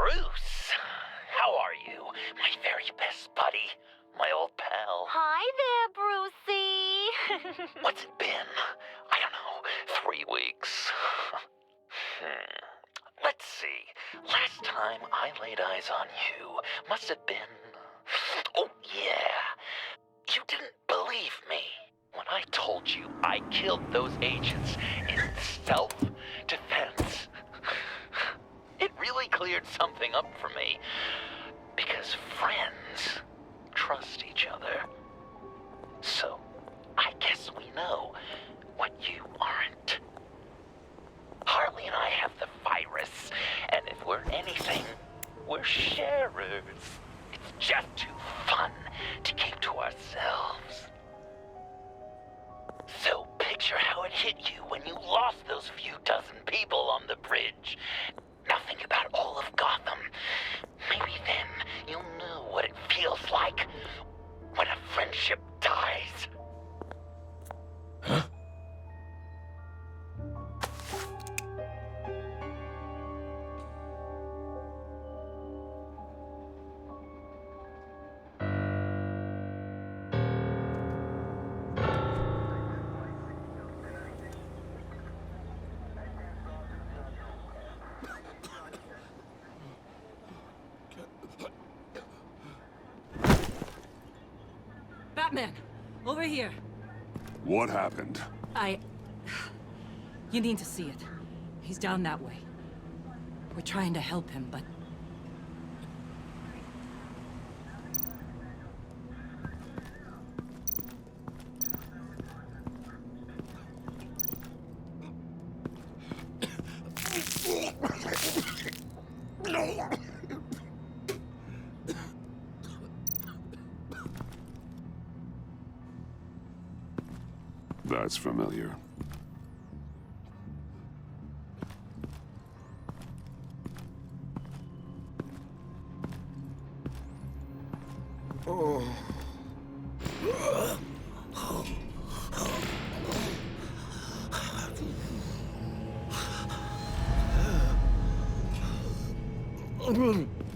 Bruce, how are you? My very best buddy, my old pal. Hi there, Brucey. What's it been? I don't know, 3 weeks. Let's see. Last time I laid eyes on you must have been... Oh, yeah. You didn't believe me when I told you I killed those agents in self-defense. It really cleared something up for me, because friends trust each other. So, I guess we know what you aren't. Harley and I have the virus, and if we're anything, we're sharers. It's just too fun to keep to ourselves. So picture how it hit you when you lost those few dozen people on the bridge. Now think about all of Gotham. Maybe then you'll know what it feels like when a friendship dies. Huh? Batman! Over here! What happened? You need to see it. He's down that way. We're trying to help him, but... That's familiar.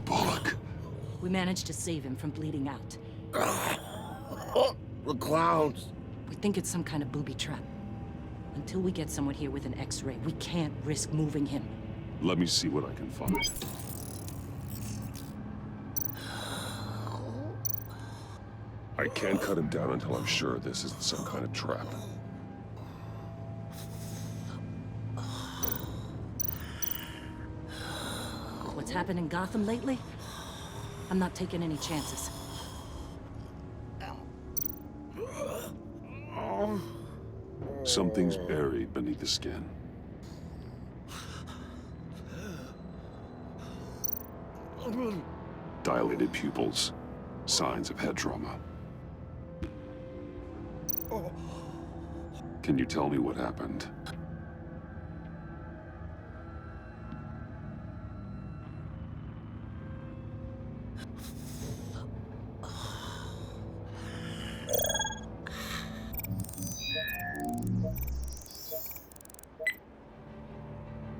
Bullock. We managed to save him from bleeding out. The clowns. We think it's some kind of booby trap. Until we get someone here with an X-ray, we can't risk moving him. Let me see what I can find. I can't cut him down until I'm sure this isn't some kind of trap. What's happened in Gotham lately? I'm not taking any chances. Something's buried beneath the skin. Dilated pupils. Signs of head trauma. Can you tell me what happened?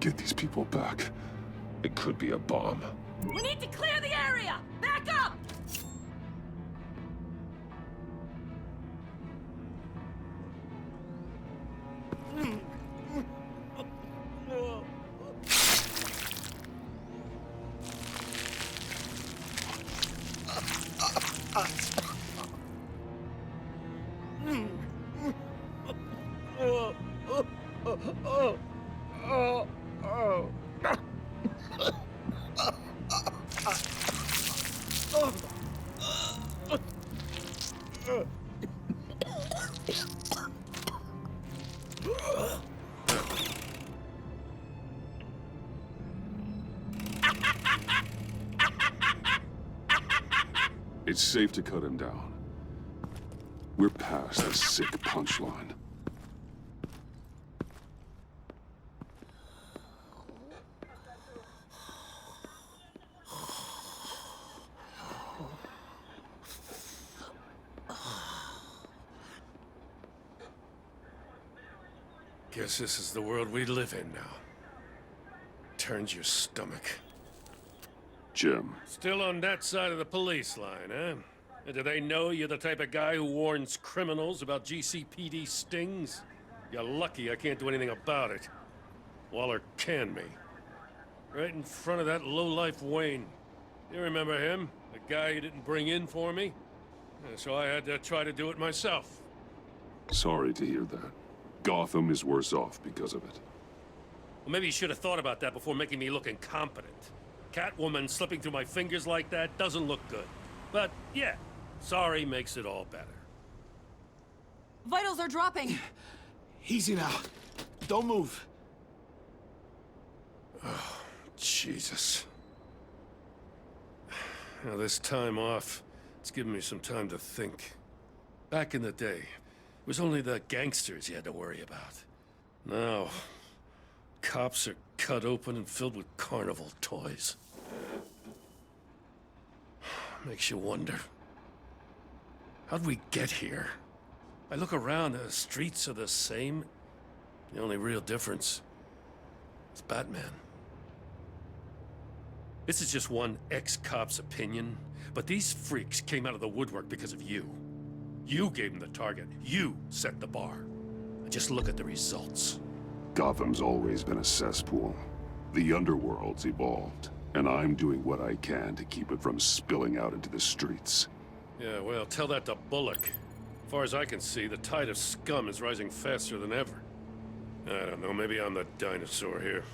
Get these people back. It could be a bomb. We need to clear the area! Back up! It's safe to cut him down. We're past the sick punchline. Guess this is the world we live in now. Turns your stomach. Jim. Still on that side of the police line, huh? And do they know you're the type of guy who warns criminals about GCPD stings? You're lucky I can't do anything about it. Waller canned me. Right in front of that lowlife Wayne. You remember him? The guy you didn't bring in for me? Yeah, so I had to try to do it myself. Sorry to hear that. Gotham is worse off because of it. Well, maybe you should have thought about that before making me look incompetent. Catwoman slipping through my fingers like that doesn't look good. But, yeah, sorry makes it all better. Vitals are dropping. Easy now. Don't move. Oh, Jesus. Now, this time off, it's given me some time to think. Back in the day, it was only the gangsters you had to worry about. Now, cops are cut open and filled with carnival toys. Makes you wonder. How'd we get here? I look around, the streets are the same. The only real difference is Batman. This is just one ex-cop's opinion, but these freaks came out of the woodwork because of you. You gave them the target. You set the bar. And just look at the results. Gotham's always been a cesspool. The underworld's evolved, and I'm doing what I can to keep it from spilling out into the streets. Yeah, well, tell that to Bullock. As far as I can see, the tide of scum is rising faster than ever. I don't know, maybe I'm the dinosaur here.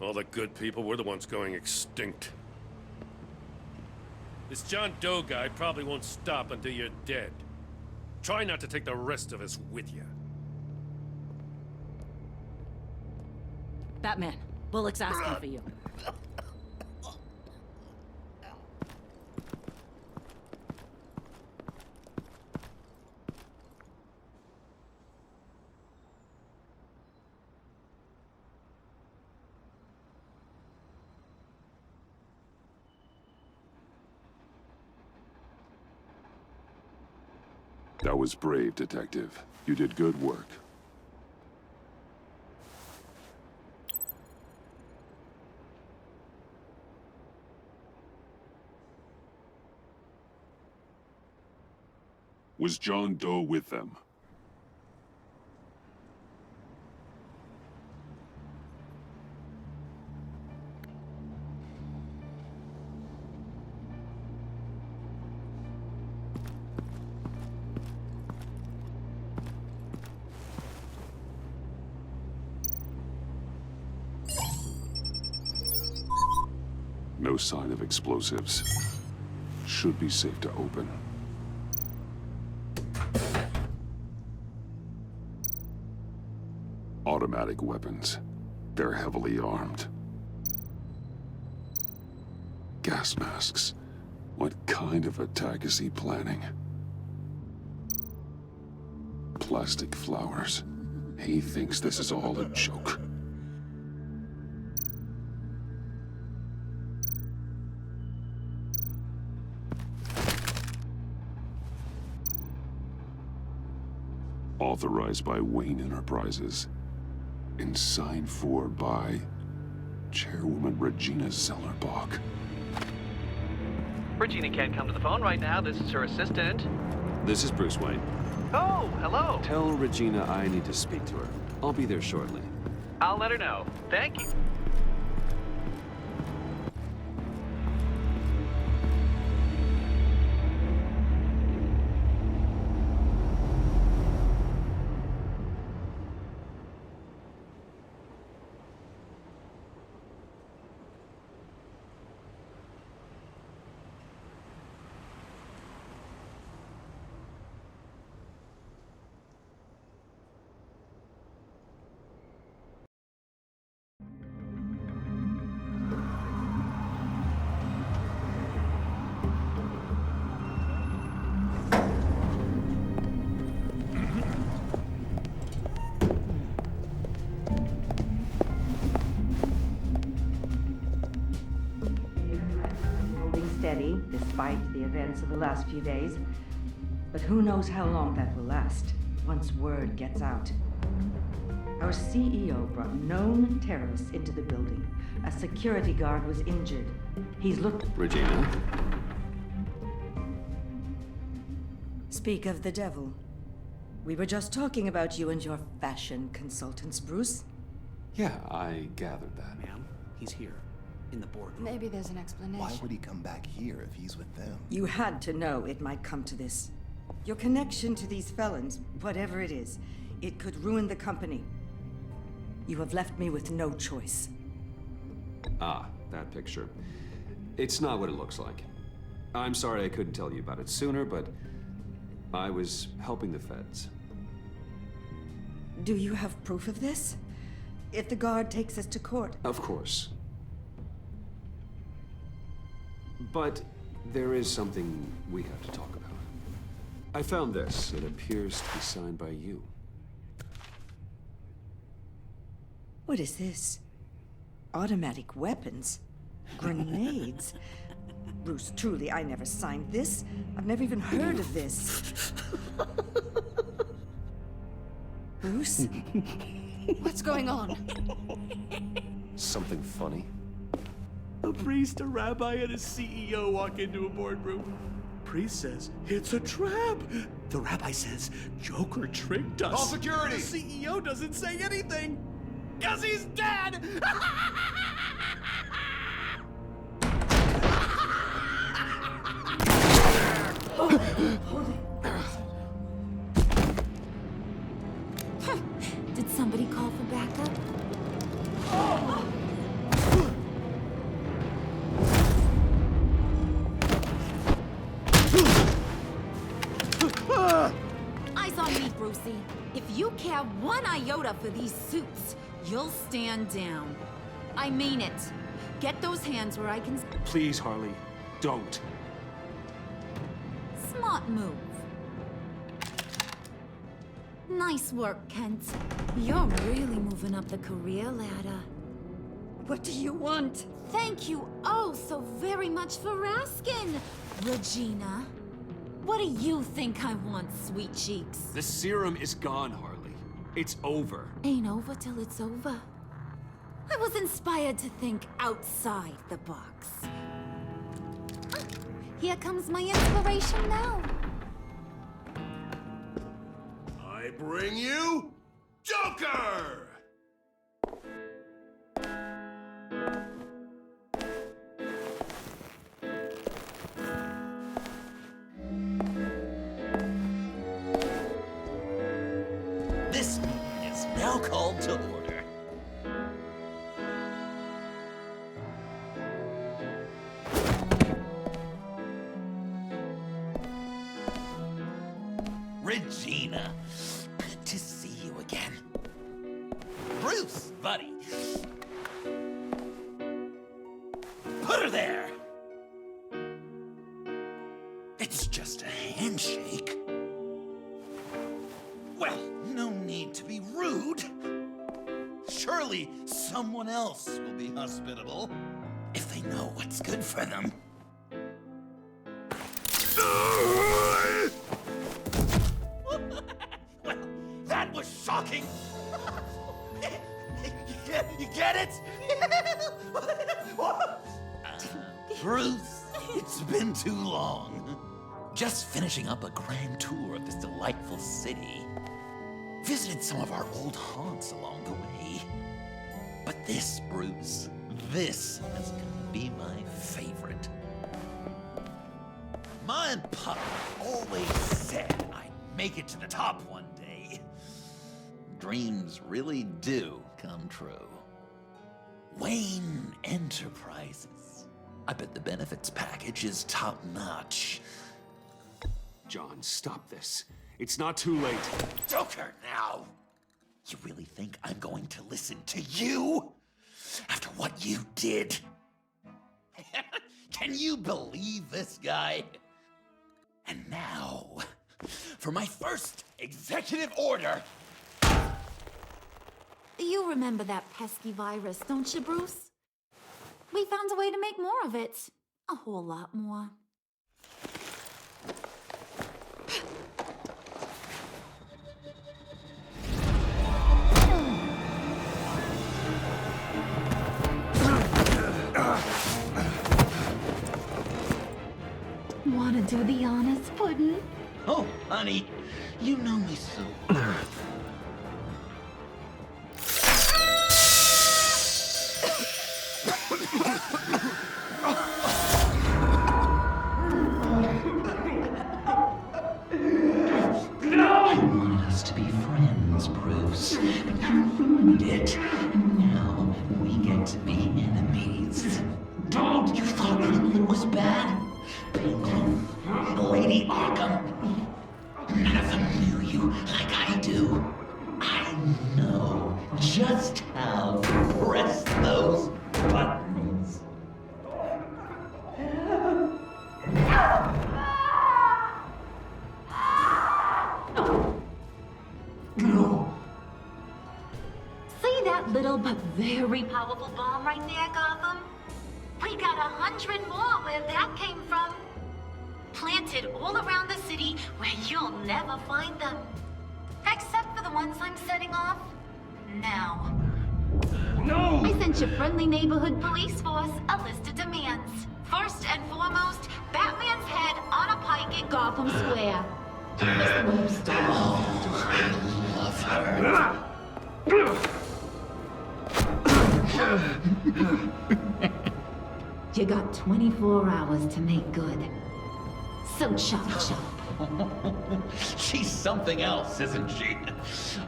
All the good people, we're the ones going extinct. This John Doe guy probably won't stop until you're dead. Try not to take the rest of us with you. Batman, Bullock's asking for you. That was brave, Detective. You did good work. Was John Doe with them? No sign of explosives. Should be safe to open. Automatic weapons. They're heavily armed. Gas masks. What kind of attack is he planning? Plastic flowers. He thinks this is all a joke. Authorized by Wayne Enterprises. And signed for by Chairwoman Regina Zellerbach. Regina can't come to the phone right now. This is her assistant. This is Bruce Wayne. Oh, hello. Tell Regina I need to speak to her. I'll be there shortly. I'll let her know. Thank you. Steady, despite the events of the last few days. But who knows how long that will last, once word gets out. Our CEO brought known terrorists into the building. A security guard was injured. He's looked... Regina? Speak of the devil. We were just talking about you and your fashion consultants, Bruce. Yeah, I gathered that. Ma'am, he's here. In the boardroom. Maybe there's an explanation. Why would he come back here if he's with them? You had to know it might come to this. Your connection to these felons, whatever it is, it could ruin the company. You have left me with no choice. Ah, that picture. It's not what it looks like. I'm sorry I couldn't tell you about it sooner, but I was helping the feds. Do you have proof of this? If the guard takes us to court? Of course. But there is something we have to talk about. I found this. It appears to be signed by you. What is this? Automatic weapons? Grenades? Bruce, truly, I never signed this. I've never even heard of this. Bruce? What's going on? Something funny? A priest, a rabbi, and a CEO walk into a boardroom. Priest says, it's a trap. The rabbi says, Joker tricked us. Call security! The CEO doesn't say anything, because he's dead! Did somebody call for backup? Eyes on me, Brucey. If you care one iota for these suits, you'll stand down. I mean it. Get those hands where I can... Please, Harley, don't. Smart move. Nice work, Kent. You're really moving up the career ladder. What do you want? Thank you oh so very much for asking, Regina. What do you think I want, sweet cheeks? The serum is gone, Harley. It's over. Ain't over till it's over. I was inspired to think outside the box. Ah, here comes my inspiration now. I bring you Joker! This meeting is now called to order. Regina, good to see you again. Bruce, buddy. Put her there. It's just a handshake. Well, no need to be rude. Surely someone else will be hospitable if they know what's good for them. Well, that was shocking. You get it? Bruce, it's been too long. Just finishing up a grand tour of this delightful city. Visited some of our old haunts along the way. But this, Bruce, this is gonna be my favorite. Ma and Pop always said I'd make it to the top one day. Dreams really do come true. Wayne Enterprises. I bet the benefits package is top-notch. John, stop this. It's not too late. Joker, now! You really think I'm going to listen to you? After what you did? Can you believe this guy? And now, for my first executive order. You remember that pesky virus, don't you, Bruce? We found a way to make more of it. A whole lot more. Want to do the honors, Puddin'? Oh, honey, you know me so. I wanted us to be friends, Bruce, but you ruined it. And now we get to be enemies. Don't! You thought England was bad? Penguin, Lady Arkham. None of them knew you like I do. I know just how to press those buttons. See that little but very powerful bomb right there, Gotham? We got 100 more where that came from. Planted all around the city where you'll never find them. Except for the ones I'm setting off now. No! I sent your friendly neighborhood police force a list of demands. First and foremost, Batman's head on a pike in Gotham Square. Mr. Webster. Love her. You got 24 hours to make good. So chop chop. She's something else, isn't she?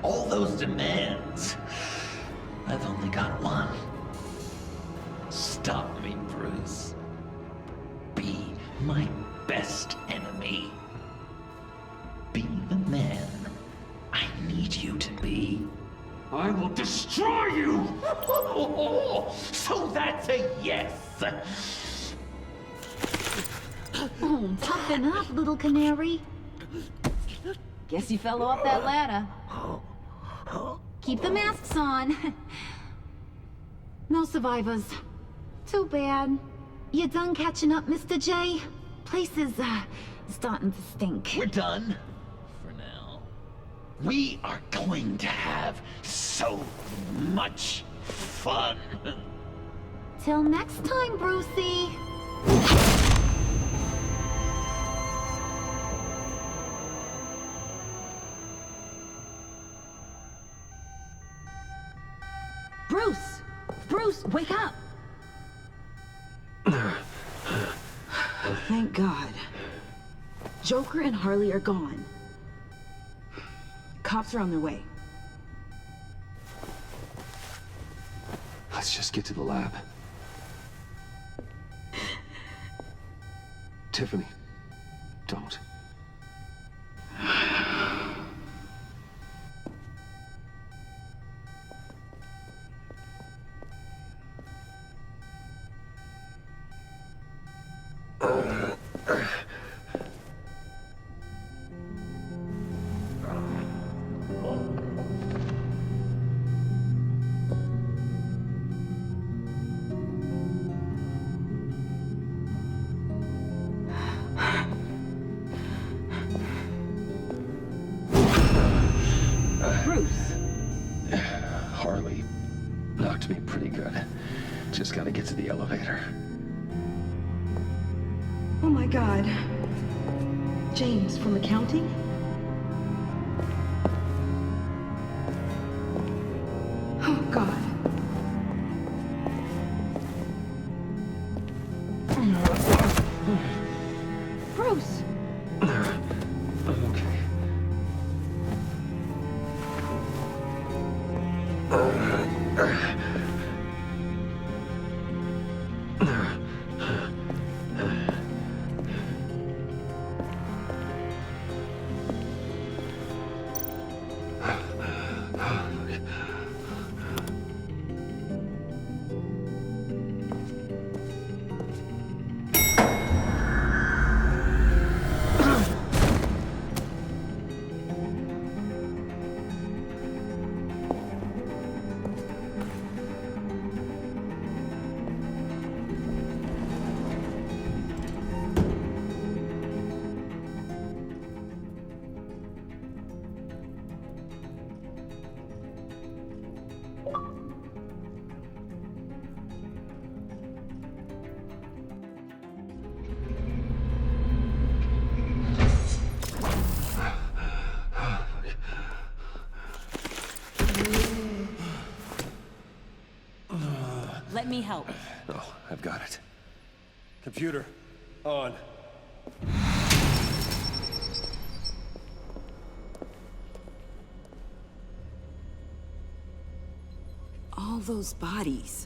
All those demands. I've only got one. Stop me, Bruce. Be my best enemy. Be the man I need you to be. I will destroy you! So that's a yes! Oh, toughen up, little canary. Guess you fell off that ladder. Keep the masks on. No survivors. Too bad. You done catching up, Mr. J? Place is, starting to stink. We're done. For now. We are going to have so much fun. Till next time, Brucey. Bruce! Bruce, wake up! Thank God. Joker and Harley are gone. Cops are on their way. Let's just get to the lab. Tiffany, don't. Harley knocked me pretty good. Just gotta get to the elevator. Oh my God. James from accounting? Oh God. Bruce! I'm okay. Let me help. Oh, I've got it. Computer, on. All those bodies.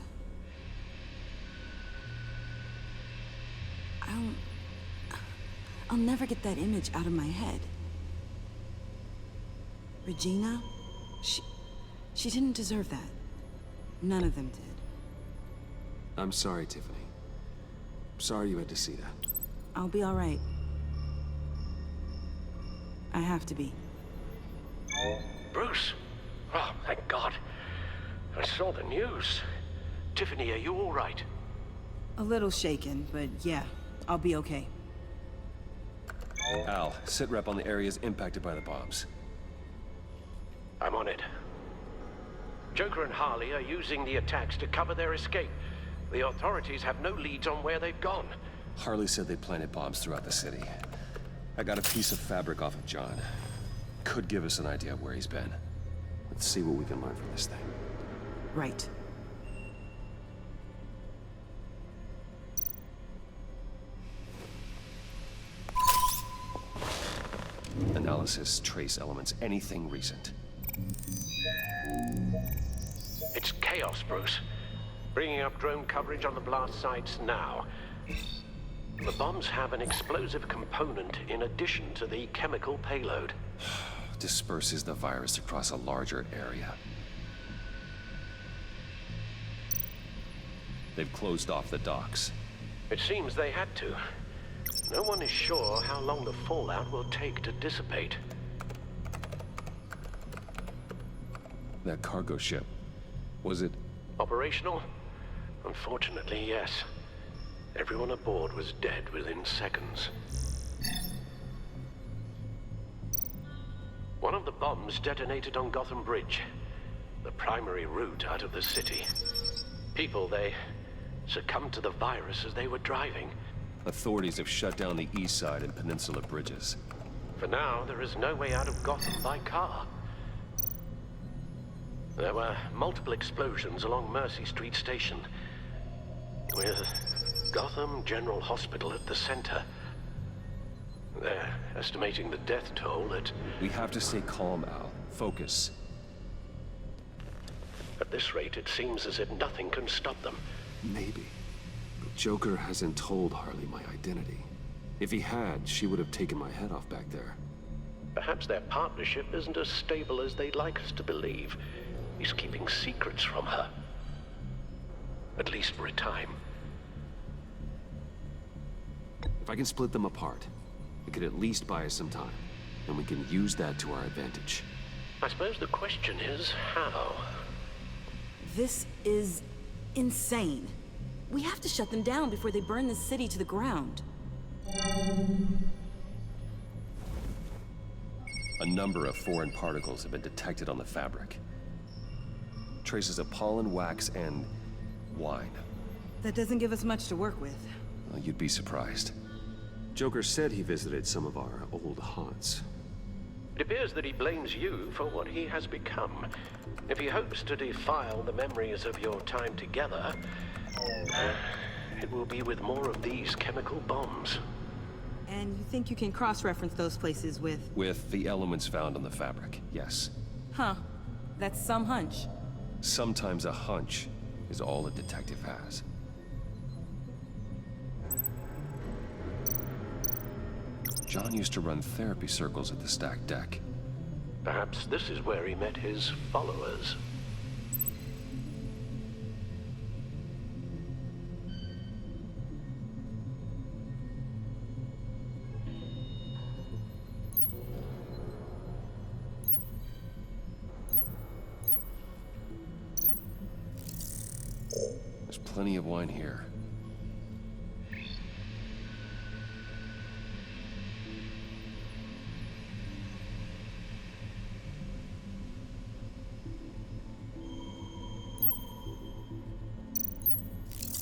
I'll never get that image out of my head. Regina? She didn't deserve that. None of them did. I'm sorry, Tiffany. Sorry you had to see that. I'll be all right. I have to be. Bruce! Oh, thank God. I saw the news. Tiffany, are you all right? A little shaken, but yeah, I'll be okay. Al, sit rep on the areas impacted by the bombs. I'm on it. Joker and Harley are using the attacks to cover their escape. The authorities have no leads on where they've gone. Harley said they planted bombs throughout the city. I got a piece of fabric off of John. Could give us an idea of where he's been. Let's see what we can learn from this thing. Right. Analysis, trace elements, anything recent. It's chaos, Bruce. Bringing up drone coverage on the blast sites now. The bombs have an explosive component in addition to the chemical payload. Disperses the virus across a larger area. They've closed off the docks. It seems they had to. No one is sure how long the fallout will take to dissipate. That cargo ship, was it... Operational? Unfortunately, yes. Everyone aboard was dead within seconds. One of the bombs detonated on Gotham Bridge, the primary route out of the city. People, they succumbed to the virus as they were driving. Authorities have shut down the east side and peninsula bridges. For now, there is no way out of Gotham by car. There were multiple explosions along Mercy Street Station, with Gotham General Hospital at the center. They're estimating the death toll at... We have to stay calm, Al. Focus. At this rate, it seems as if nothing can stop them. Maybe. But Joker hasn't told Harley my identity. If he had, she would have taken my head off back there. Perhaps their partnership isn't as stable as they'd like us to believe. He's keeping secrets from her. At least for a time. If I can split them apart, it could at least buy us some time. And we can use that to our advantage. I suppose the question is, how? This is insane. We have to shut them down before they burn the city to the ground. A number of foreign particles have been detected on the fabric. Traces of pollen, wax, and wine. That doesn't give us much to work with. Well, you'd be surprised. Joker said he visited some of our old haunts. It appears that he blames you for what he has become. If he hopes to defile the memories of your time together, it will be with more of these chemical bombs. And you think you can cross-reference those places with... With the elements found on the fabric, yes. Huh. That's some hunch. Sometimes a hunch is all a detective has. John used to run therapy circles at the stacked deck. Perhaps this is where he met his followers. There's plenty of wine here.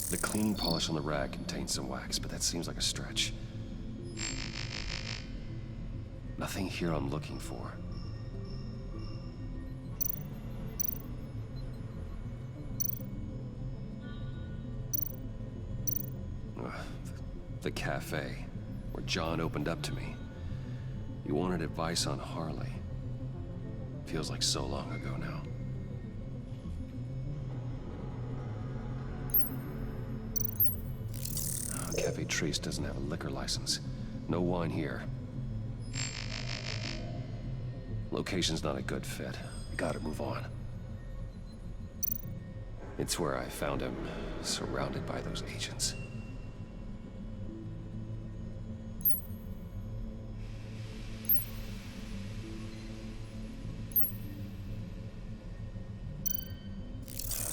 The cleaning polish on the rag contains some wax, but that seems like a stretch. Nothing here I'm looking for. The cafe, where John opened up to me. He wanted advice on Harley. Feels like so long ago now. Cafe Trace doesn't have a liquor license. No wine here. Location's not a good fit. Gotta move on. It's where I found him, surrounded by those agents.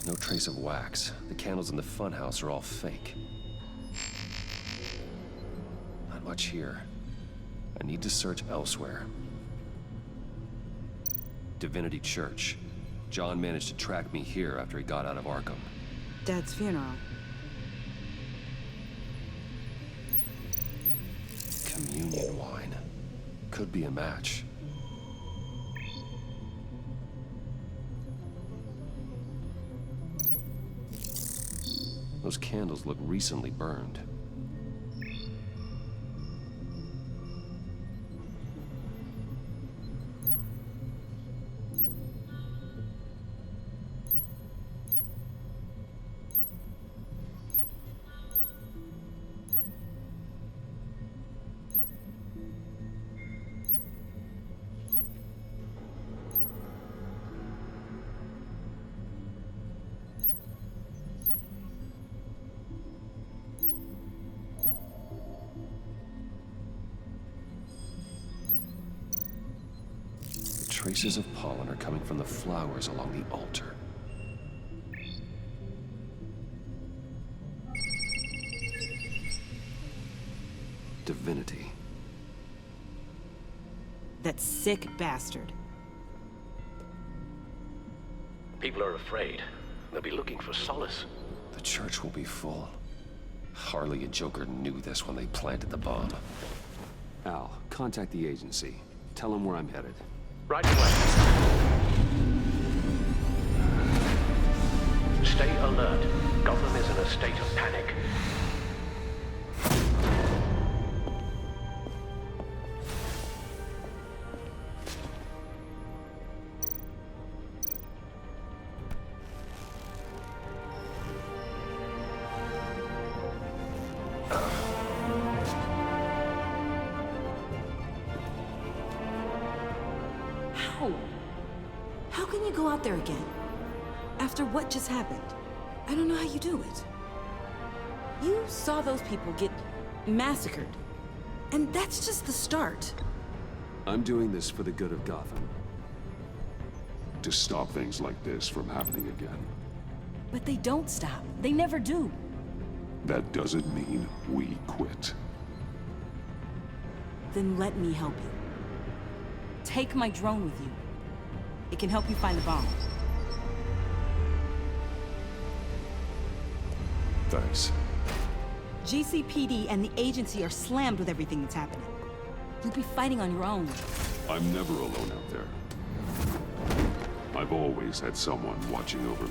No trace of wax. The candles in the funhouse are all fake. Not much here. I need to search elsewhere. Divinity Church. John managed to track me here after he got out of Arkham. Dad's funeral. Communion wine. Could be a match. Those candles look recently burned. Traces of pollen are coming from the flowers along the altar. Divinity. That sick bastard. People are afraid. They'll be looking for solace. The church will be full. Harley and Joker knew this when they planted the bomb. Al, contact the agency. Tell them where I'm headed. Right away. Stay alert. Gotham is in a state of panic. How can you go out there again? After what just happened? I don't know how you do it. You saw those people get massacred. And that's just the start. I'm doing this for the good of Gotham. To stop things like this from happening again. But they don't stop. They never do. That doesn't mean we quit. Then let me help you. Take my drone with you. It can help you find the bomb. Thanks. GCPD and the agency are slammed with everything that's happening. You'll be fighting on your own. I'm never alone out there. I've always had someone watching over me.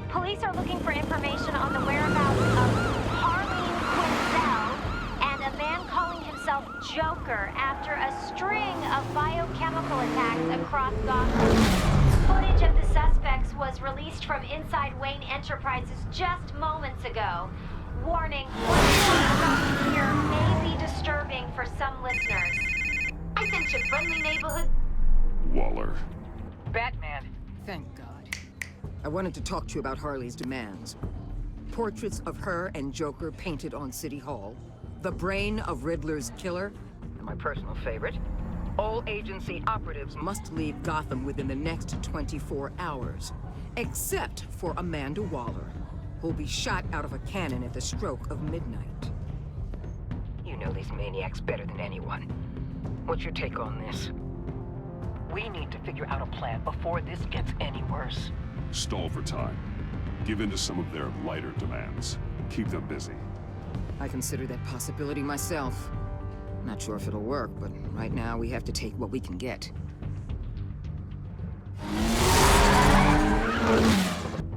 Police are looking for information on the whereabouts of Harleen Quinzel and a man calling himself Joker after a string of biochemical attacks across Gotham. Footage of the suspects was released from inside Wayne Enterprises just moments ago. Warning, what you're about to hear may be disturbing for some listeners. I sent you friendly neighborhood... Waller. Batman. Thank God. I wanted to talk to you about Harley's demands. Portraits of her and Joker painted on City Hall. The brain of Riddler's killer. And my personal favorite. All agency operatives must leave Gotham within the next 24 hours. Except for Amanda Waller, who'll be shot out of a cannon at the stroke of midnight. You know these maniacs better than anyone. What's your take on this? We need to figure out a plan before this gets any worse. Stall for time. Give in to some of their lighter demands. Keep them busy. I consider that possibility myself. Not sure if it'll work, but right now we have to take what we can get.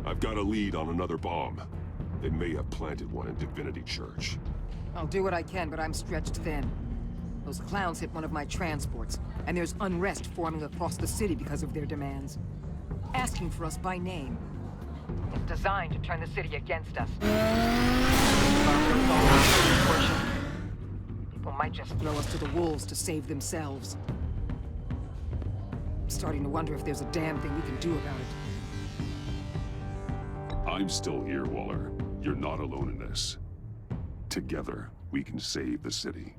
I've got a lead on another bomb. They may have planted one in Divinity Church. I'll do what I can, but I'm stretched thin. Those clowns hit one of my transports, and there's unrest forming across the city because of their demands. Asking for us by name. It's designed to turn the city against us. People might just throw us to the wolves to save themselves. I'm starting to wonder if there's a damn thing we can do about it. I'm still here, Waller. You're not alone in this. Together, we can save the city.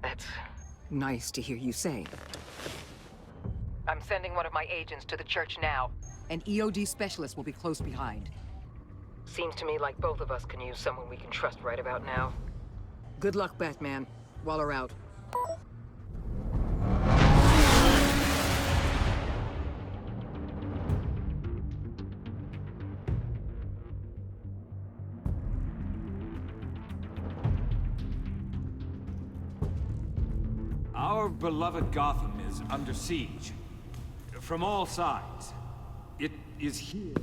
That's nice to hear you say. I'm sending one of my agents to the church now. An EOD specialist will be close behind. Seems to me like both of us can use someone we can trust right about now. Good luck, Batman. Waller out. Our beloved Gotham is under siege. From all sides. It is here.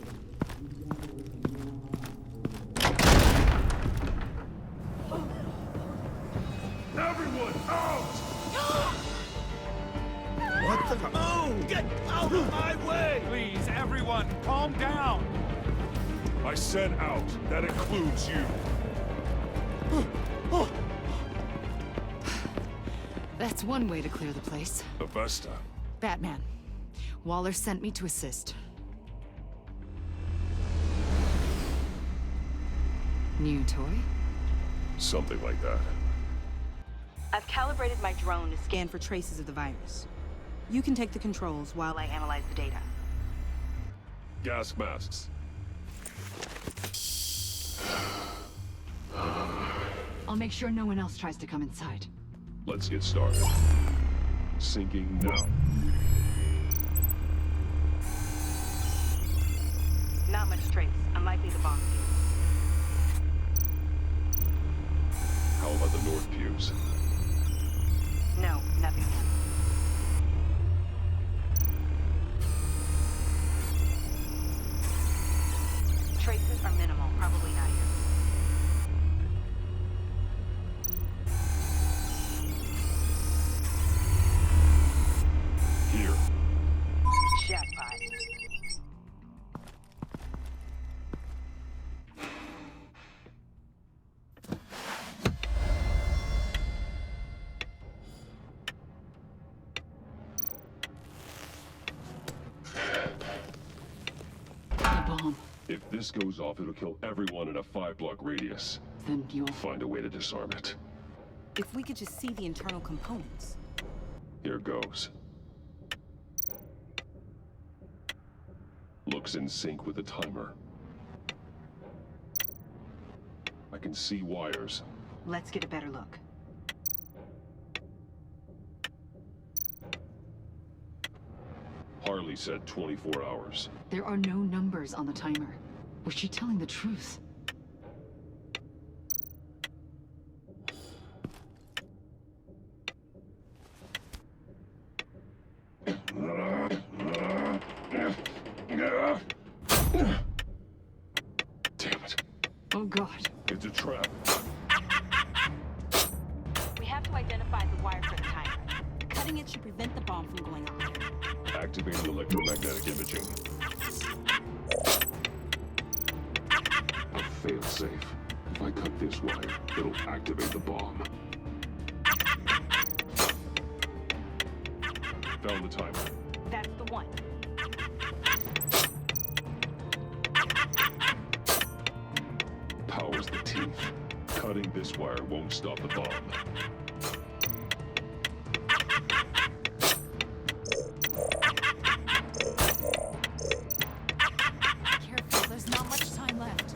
Everyone, out! What the? Oh! Get out of my way! Please, everyone, calm down! I said out. That includes you. That's one way to clear the place. Avesta. Batman. Waller sent me to assist. New toy? Something like that. I've calibrated my drone to scan for traces of the virus. You can take the controls while I analyze the data. Gas masks. I'll make sure no one else tries to come inside. Let's get started. Syncing now. Not much trace. Unlikely the bomb fuse. How about the north fuse? No, nothing yet. Traces are minimal. Probably not here. Here. Jackpot. If this goes off, it'll kill everyone in a 5-block radius. Then you'll find a way to disarm it. If we could just see the internal components. Here goes. Looks in sync with the timer. I can see wires. Let's get a better look. Harley said 24 hours. There are no numbers on the timer. Was she telling the truth? Damn it. Oh, God. It's a trap. We have to identify the wire for the timer. Cutting it should prevent the bomb from going off. Activate the electromagnetic imaging. A fail-safe. If I cut this wire, it'll activate the bomb. Found the timer. That's the one. Powers the teeth. Cutting this wire won't stop the bomb. Careful, there's not much time left.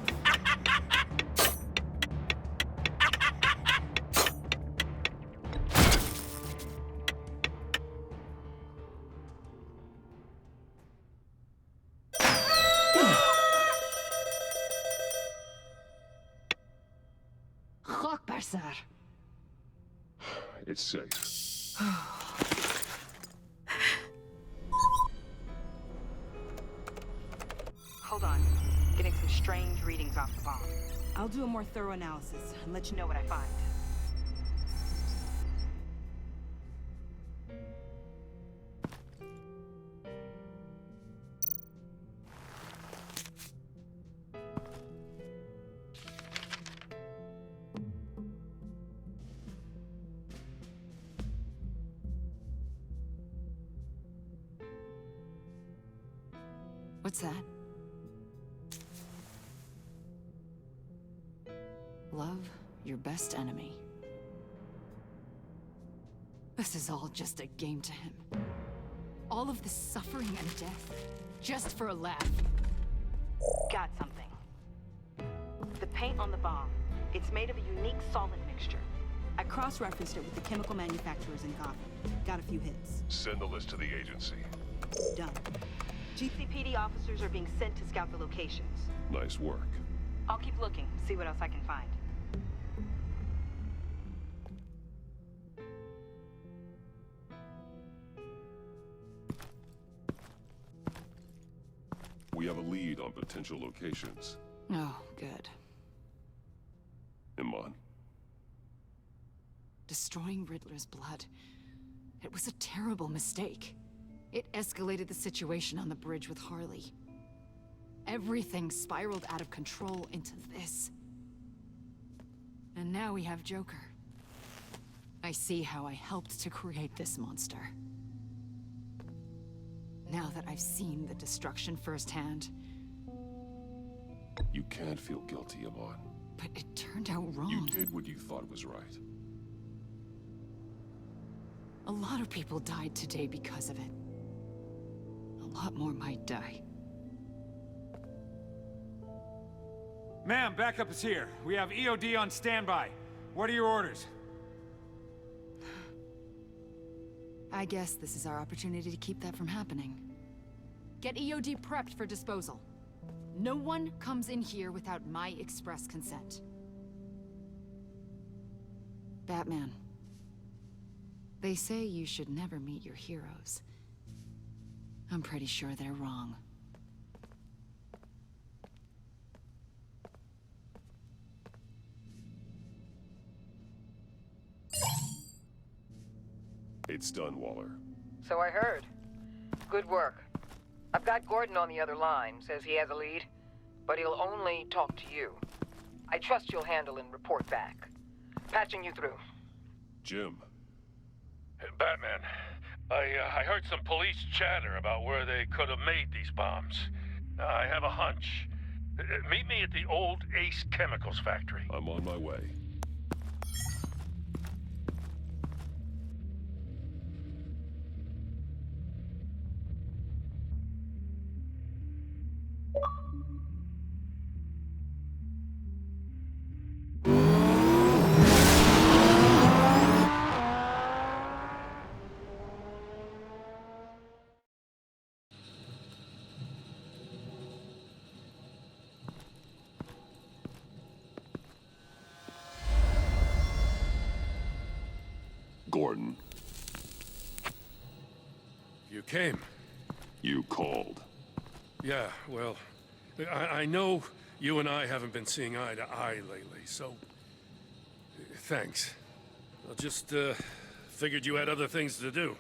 there, sir. It's safe. Hold on. Getting some strange readings off the bomb. I'll do a more thorough analysis and let you know Know what I find. What's that? Love your best enemy. This is all just a game to him. All of this suffering and death, just for a laugh. Got something. The paint on the bomb. It's made of a unique solid mixture. I cross-referenced it with the chemical manufacturers in Gotham. Got a few hits. Send the list to the agency. Done. GCPD officers are being sent to scout the locations. Nice work. I'll keep looking, see what else I can find. We have a lead on potential locations. Oh, good. Iman. Destroying Riddler's blood. It was a terrible mistake. It escalated the situation on the bridge with Harley. Everything spiraled out of control into this. And now we have Joker. I see how I helped to create this monster. Now that I've seen the destruction firsthand. You can't feel guilty, Iman. But it turned out wrong. You did what you thought was right. A lot of people died today because of it. A lot more might die. Ma'am, backup is here. We have EOD on standby. What are your orders? I guess this is our opportunity to keep that from happening. Get EOD prepped for disposal. No one comes in here without my express consent. Batman. They say you should never meet your heroes. I'm pretty sure they're wrong. It's done, Waller. So I heard. Good work. I've got Gordon on the other line, says he has a lead, but he'll only talk to you. I trust you'll handle and report back. Patching you through. Jim. Batman, I heard some police chatter about where they could have made these bombs. I have a hunch. Meet me at the old Ace Chemicals factory. I'm on my way. Gordon. You came. You called. Yeah, well, I know you and I haven't been seeing eye to eye lately, so thanks. I just figured you had other things to do.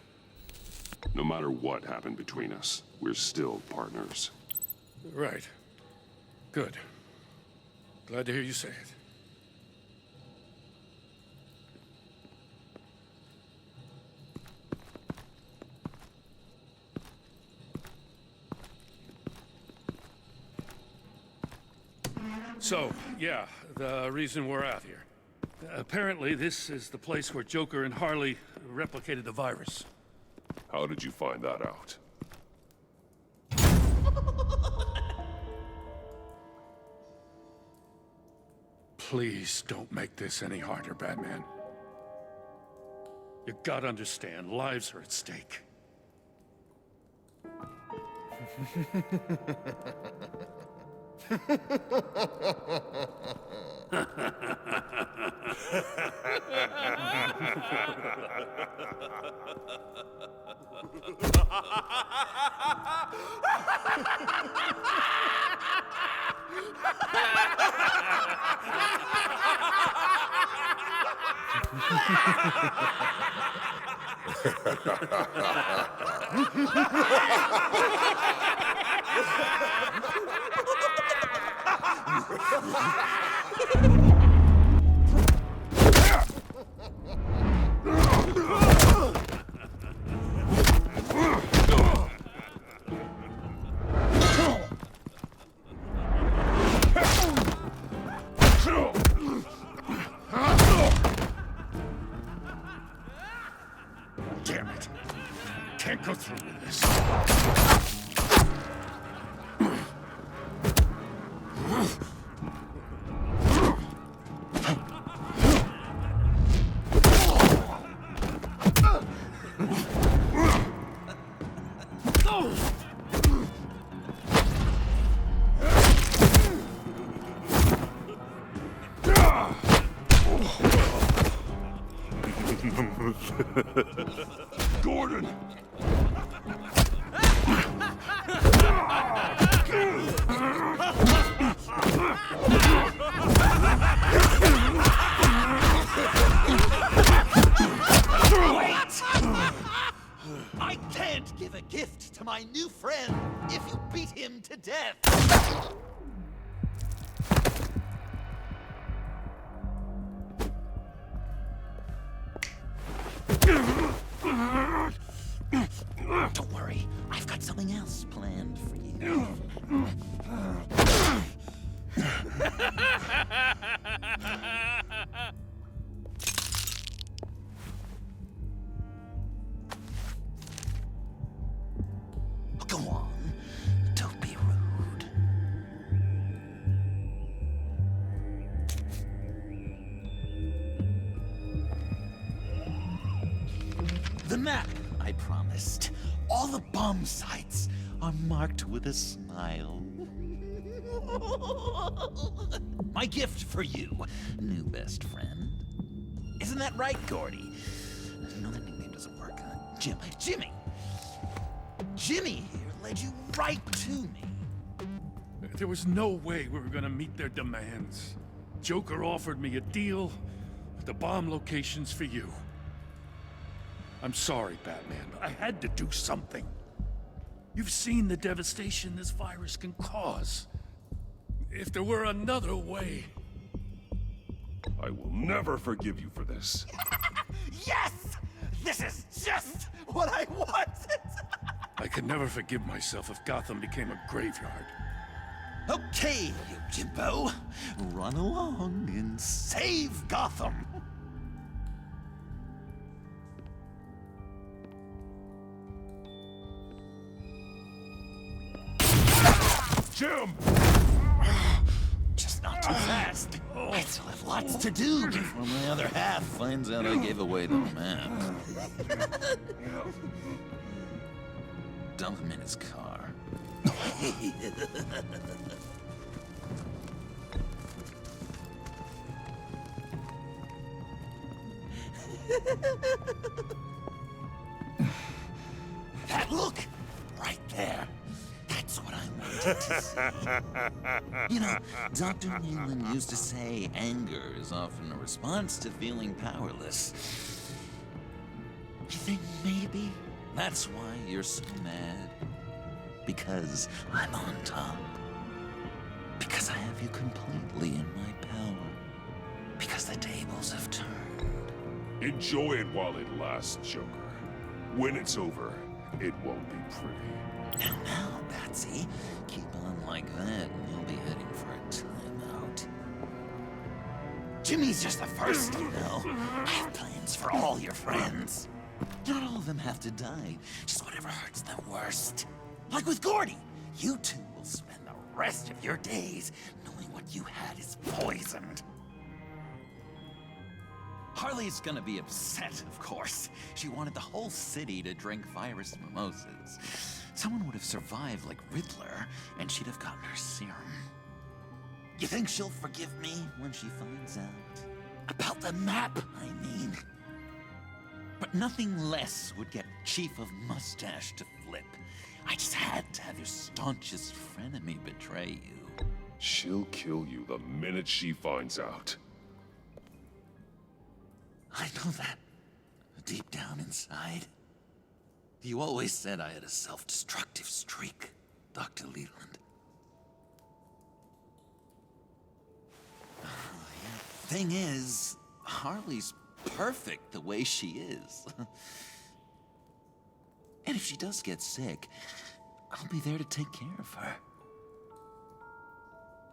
No matter what happened between us, we're still partners. Right. Good. Glad to hear you say it. So, yeah, the reason we're out here. Apparently, this is the place where Joker and Harley replicated the virus. How did you find that out? Please don't make this any harder, Batman. You gotta understand, lives are at stake. Damn it. Can't go through with this. Gordon! I can't give a gift to my new friend if you beat him to death. Don't worry, I've got something else planned for you. Go on, don't be rude. The map I promised. All the bomb sites are marked with a smile. My gift for you, new best friend. Isn't that right, Gordy? No, that nickname doesn't work. Jimmy! Jimmy here led you right to me. There was no way we were gonna meet their demands. Joker offered me a deal, with the bomb locations for you. I'm sorry, Batman, but I had to do something. You've seen the devastation this virus can cause. If there were another way... I will never forgive you for this. Yes! This is just what I wanted! I could never forgive myself if Gotham became a graveyard. Okay, you Jimbo. Run along and save Gotham. Jim! Just not too fast. I still have lots to do before my other half finds out I gave away the map. Dump him in his car. That look! Right there. That's what I wanted to see. You know, Dr. Newland used to say anger is often a response to feeling powerless. You think maybe that's why you're so mad? Because I'm on top. Because I have you completely in my power. Because the tables have turned. Enjoy it while it lasts, Joker. When it's over, it won't be pretty. Now, Batsy, keep on like that and you'll be heading for a timeout. Jimmy's just the first, you know. I have plans for all your friends. Not all of them have to die, just whatever hurts them worst. Like with Gordy, you two will spend the rest of your days knowing what you had is poisoned. Harley's gonna be upset, of course. She wanted the whole city to drink virus mimosas. Someone would have survived like Riddler, and she'd have gotten her serum. You think she'll forgive me when she finds out? About the map, I mean. But nothing less would get Chief of Mustache to flip. I just had to have your staunchest frenemy betray you. She'll kill you the minute she finds out. I know that. Deep down inside. You always said I had a self-destructive streak, Dr. Leland. Thing is, Harley's perfect the way she is. And if she does get sick, I'll be there to take care of her.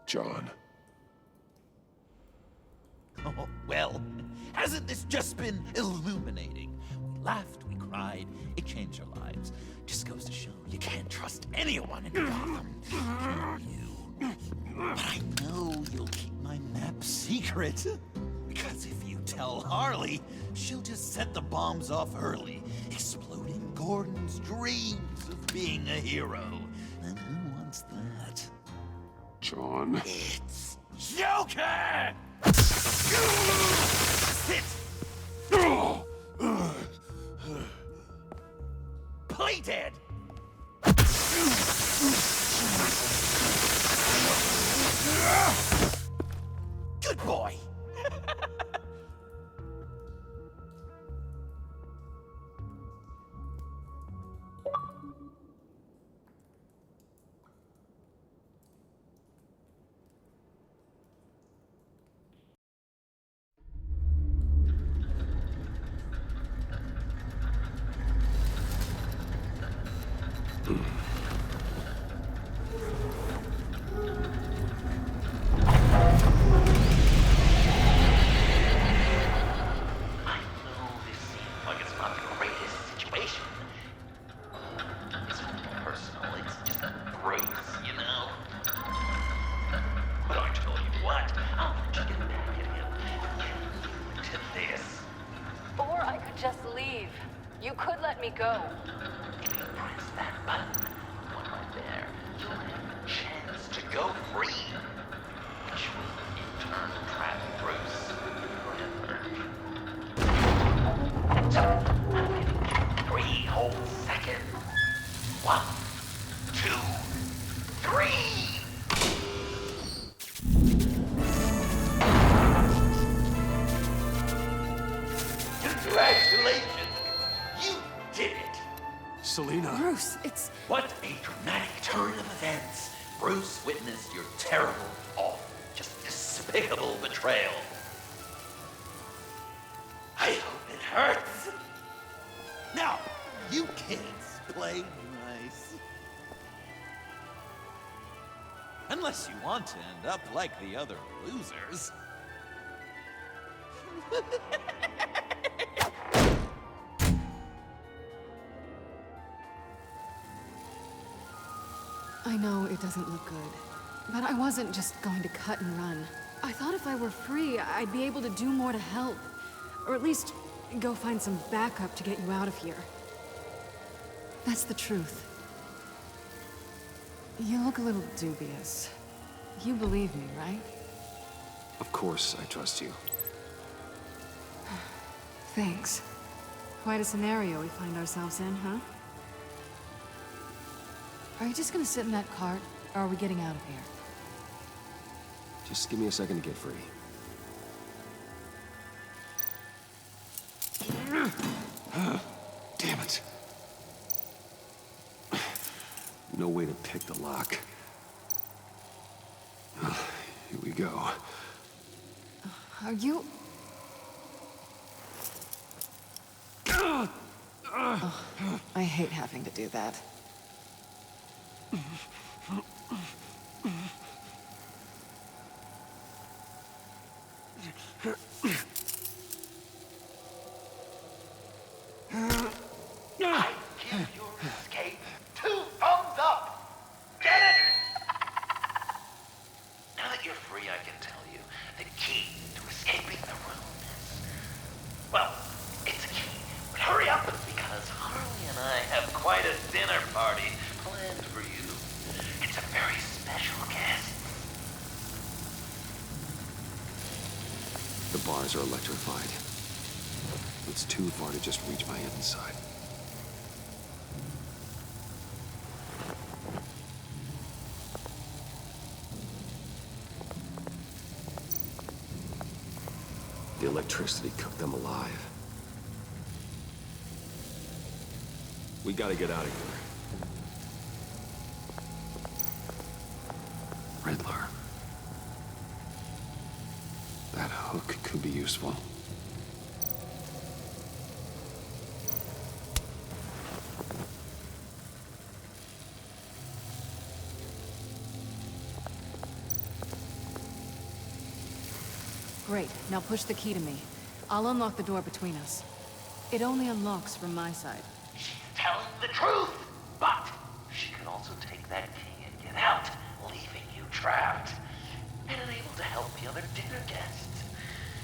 John. Oh, well, hasn't this just been illuminating? We laughed, we cried, it changed our lives. Just goes to show you can't trust anyone in Gotham, can you? But I know you'll keep my map secret. Because if you tell Harley, she'll just set the bombs off early, exploding Gordon's dreams of being a hero. And who wants that? John. It's Joker! Sit! Play dead! Good boy! Just leave. You could let me go. If you press that button, the one right there, you'll have a chance to go free. Which will in turn trap Bruce forever. So, I'm giving you 3 whole seconds. 1, 2, 3! Congratulations! You did it! Selina. Bruce, it's... What a dramatic turn of events! Bruce witnessed your terrible, awful, just despicable betrayal. I hope it hurts! Now, you kids play nice. Unless you want to end up like the other losers. I know it doesn't look good, but I wasn't just going to cut and run. I thought if I were free, I'd be able to do more to help. Or at least go find some backup to get you out of here. That's the truth. You look a little dubious. You believe me, right? Of course I trust you. Thanks. Quite a scenario we find ourselves in, huh? Are you just gonna sit in that cart, or are we getting out of here? Just give me a second to get free. Damn it. No way to pick the lock. Here we go. Are you... Oh, I hate having to do that. I give your escape 2 thumbs up! Get it? Now that you're free, I can tell you the key to escaping the room is... Well, it's a key, but hurry up, because Harley and I have quite a dinner party planned for you. It's a very special guest. The bars are electrified. It's too far to just reach my head inside. the electricity cooked them alive. We gotta get out of here. Riddler. That hook could be useful. Great. Now push the key to me. I'll unlock the door between us. It only unlocks from my side. She's telling the truth, but she could also take that key and get out, leaving you trapped. And unable to help the other dinner guests.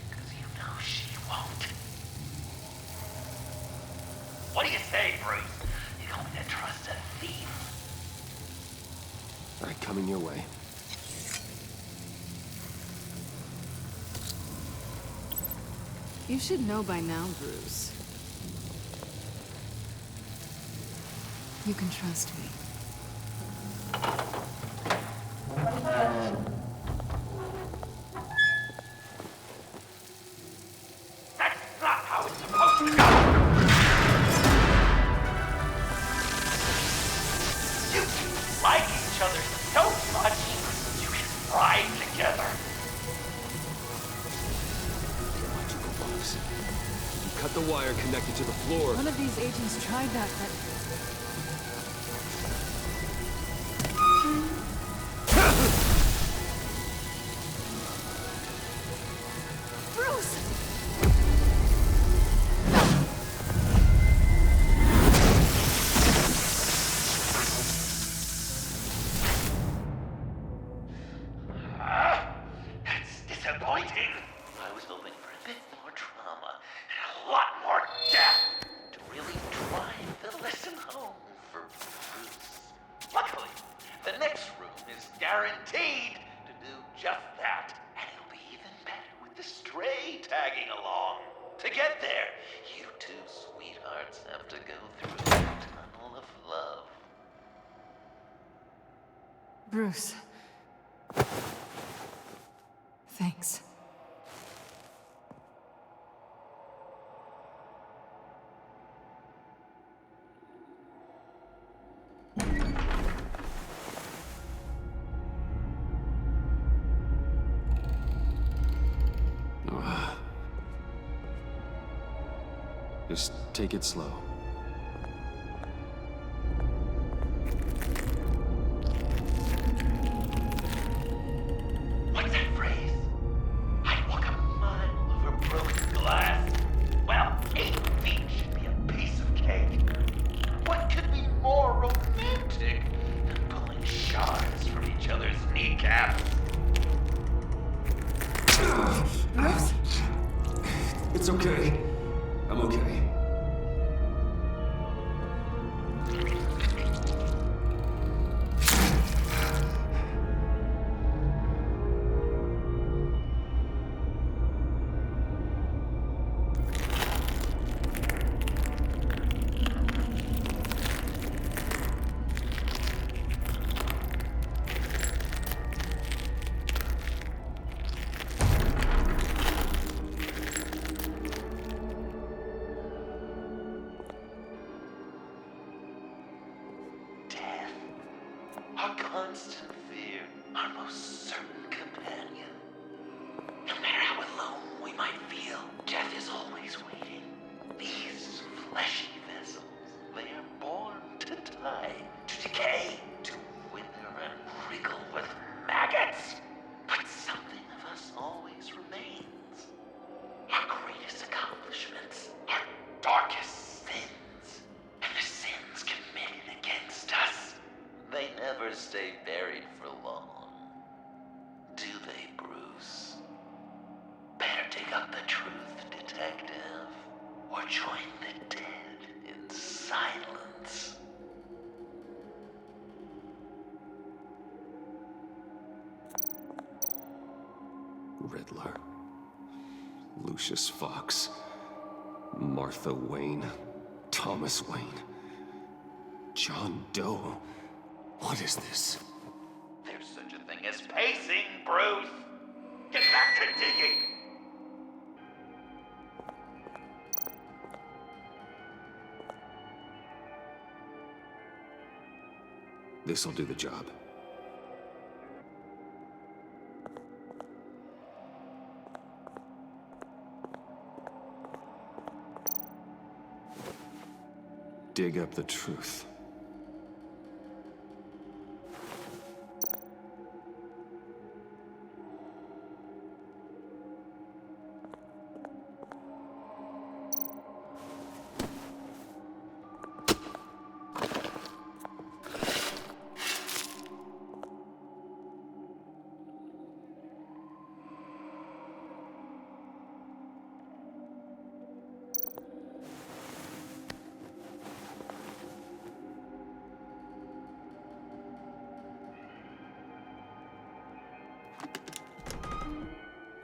Because you know she won't. What do you say, Bruce? You going to trust a thief? All right, coming your way. You should know by now, Bruce. You can trust me. That's not how it's supposed to go! You like each other so much, you can ride together. You cut the wire connected to the floor. One of these agents tried that, but... Bruce! That's disappointing. I was hoping for a bit more drama and a lot more death to really drive the lesson home for Bruce. Luckily, the next room is guaranteed to do just that, and it'll be even better with the stray tagging along. To get there, you two sweethearts have to go through a tunnel of love. Bruce. Thanks. Just take it slow. What's that phrase? I'd walk a mile over broken glass. Well, 8 feet should be a piece of cake. What could be more romantic than pulling shards from each other's kneecaps? Bruce? It's okay. I'm okay. Our constant fear, our most certain companion. No matter how alone we might feel, death is always waiting. These fleshy vessels, they are born to die, to decay, to wither and wriggle with maggots. But something of us always remains. Our greatest accomplishments, our darkest sins, and the sins committed against us. They never stay buried for long. Do they, Bruce? Better dig up the truth, detective, or join the dead in silence. Riddler. Lucius Fox. Martha Wayne. Thomas Wayne. John Doe. What is this? There's such a thing as pacing, Bruce. Get back to digging. This'll do the job. Dig up the truth.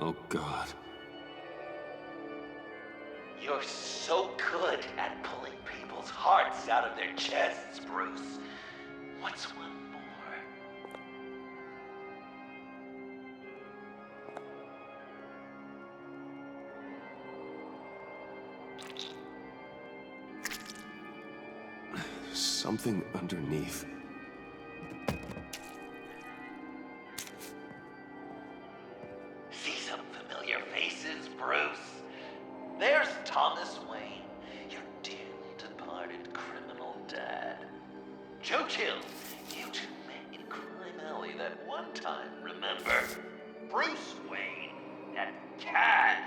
Oh, God. You're so good at pulling people's hearts out of their chests, Bruce. What's one more? Something underneath. See some familiar faces, Bruce? There's Thomas Wayne, your dearly departed criminal dad. Joe Chill, you two met in Crime Alley that one time, remember? Bruce Wayne, that cad.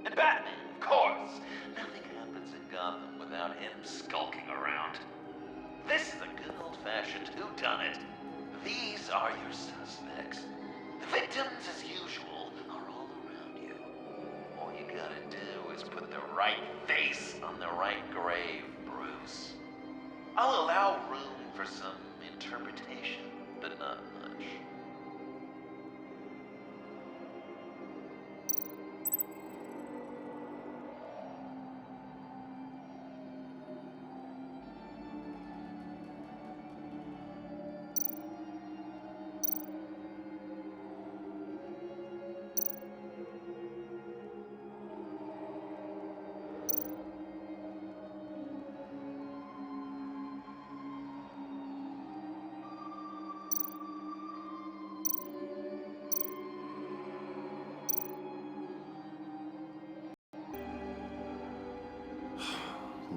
And Batman, of course. Nothing happens in Gotham without him skulking around. This is a good old-fashioned whodunit. These are your suspects. The victims, as usual, are all around you. All you gotta do is put the right face on the right grave, Bruce. I'll allow room for some interpretation, but not much.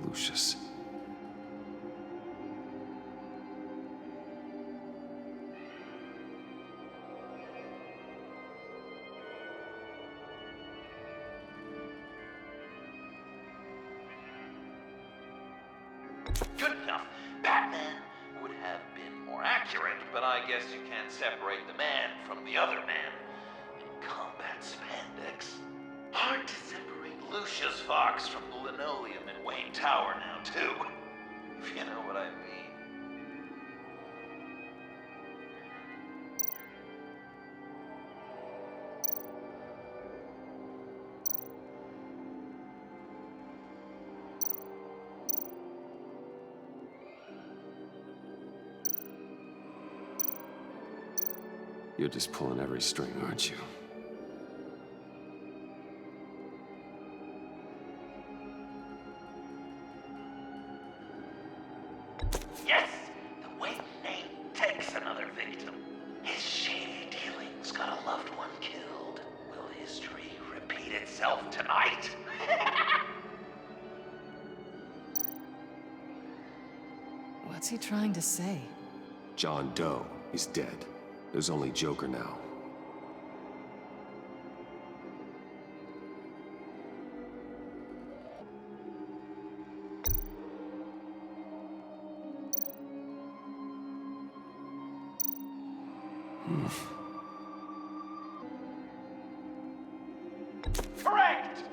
Lucius. Good enough. Batman would have been more accurate, but I guess you can't separate the man from the other man. In combat spandex. Hard to separate Lucius Fox from the linoleum in Wayne Tower now, too. If you know what I mean. You're just pulling every string, aren't you? Yes! The Wayne name takes another victim. His shady dealings got a loved one killed. Will history repeat itself tonight? What's he trying to say? John Doe is dead. There's only Joker now. Correct!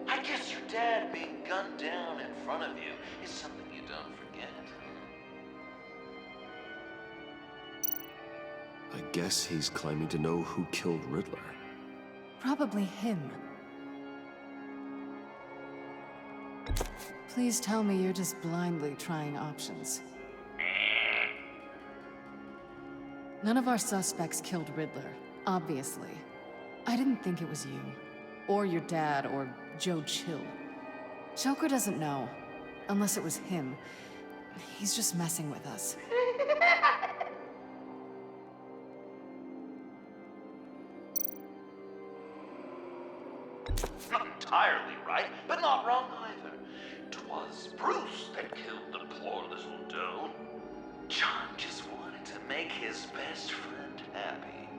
I guess your dad being gunned down in front of you is something you don't forget. I guess he's claiming to know who killed Riddler. Probably him. Please tell me you're just blindly trying options. None of our suspects killed Riddler, obviously. I didn't think it was you, or your dad, or Joe Chill. Joker doesn't know, unless it was him. He's just messing with us. Not entirely right, but not wrong either. 'Twas Bruce that killed the poor little doe. John just wanted to make his best friend happy.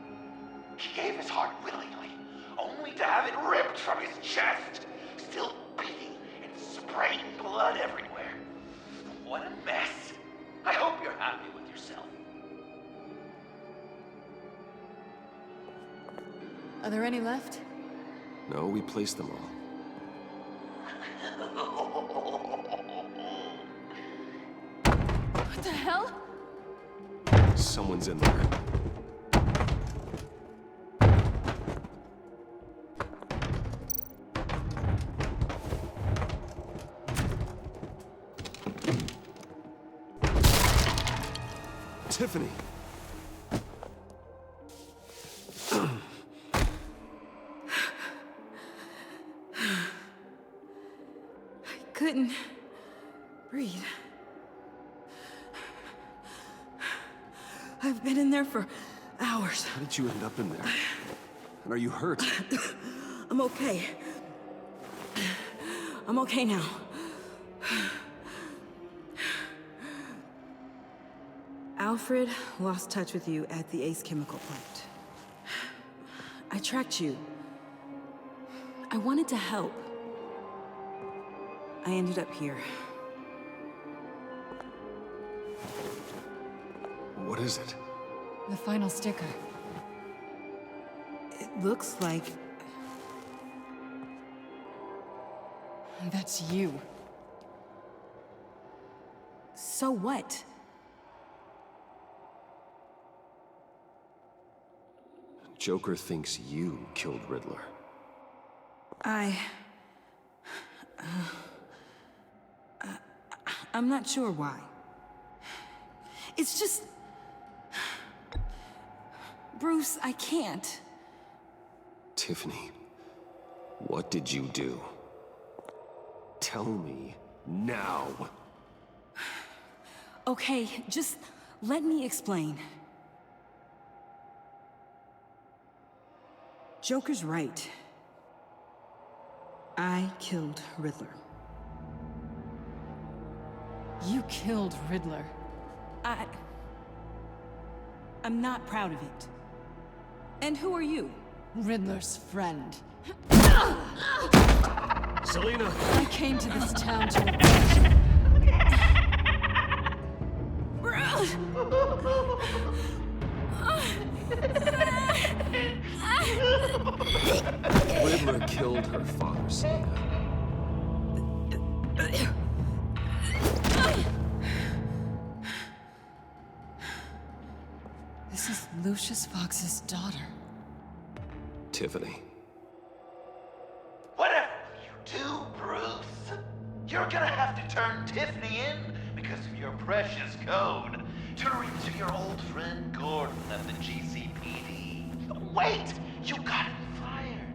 He gave his heart willingly, only to have it ripped from his chest, still beating and spraying blood everywhere. What a mess. I hope you're happy with yourself. Are there any left? No, we placed them all. What the hell? Someone's in there. Tiffany! I couldn't breathe. I've been in there for hours. How did you end up in there? And are you hurt? I'm okay. I'm okay now. Alfred lost touch with you at the Ace Chemical plant. I tracked you. I wanted to help. I ended up here. What is it? The final sticker. It looks like... That's you. So what? Joker thinks you killed Riddler. I'm not sure why. It's just... Bruce, I can't. Tiffany, what did you do? Tell me now. Okay, just let me explain. Joker's right. I killed Riddler. You killed Riddler. I'm not proud of it. And who are you? Riddler's friend. Selina! I came to this town to avenge you. Riddler killed her father, Selina. This is Lucius Fox's daughter. Tiffany. Whatever you do, Bruce, you're gonna have to turn Tiffany in because of your precious code. Turn her into your old friend Gordon at the GCPD. Wait! You got him fired.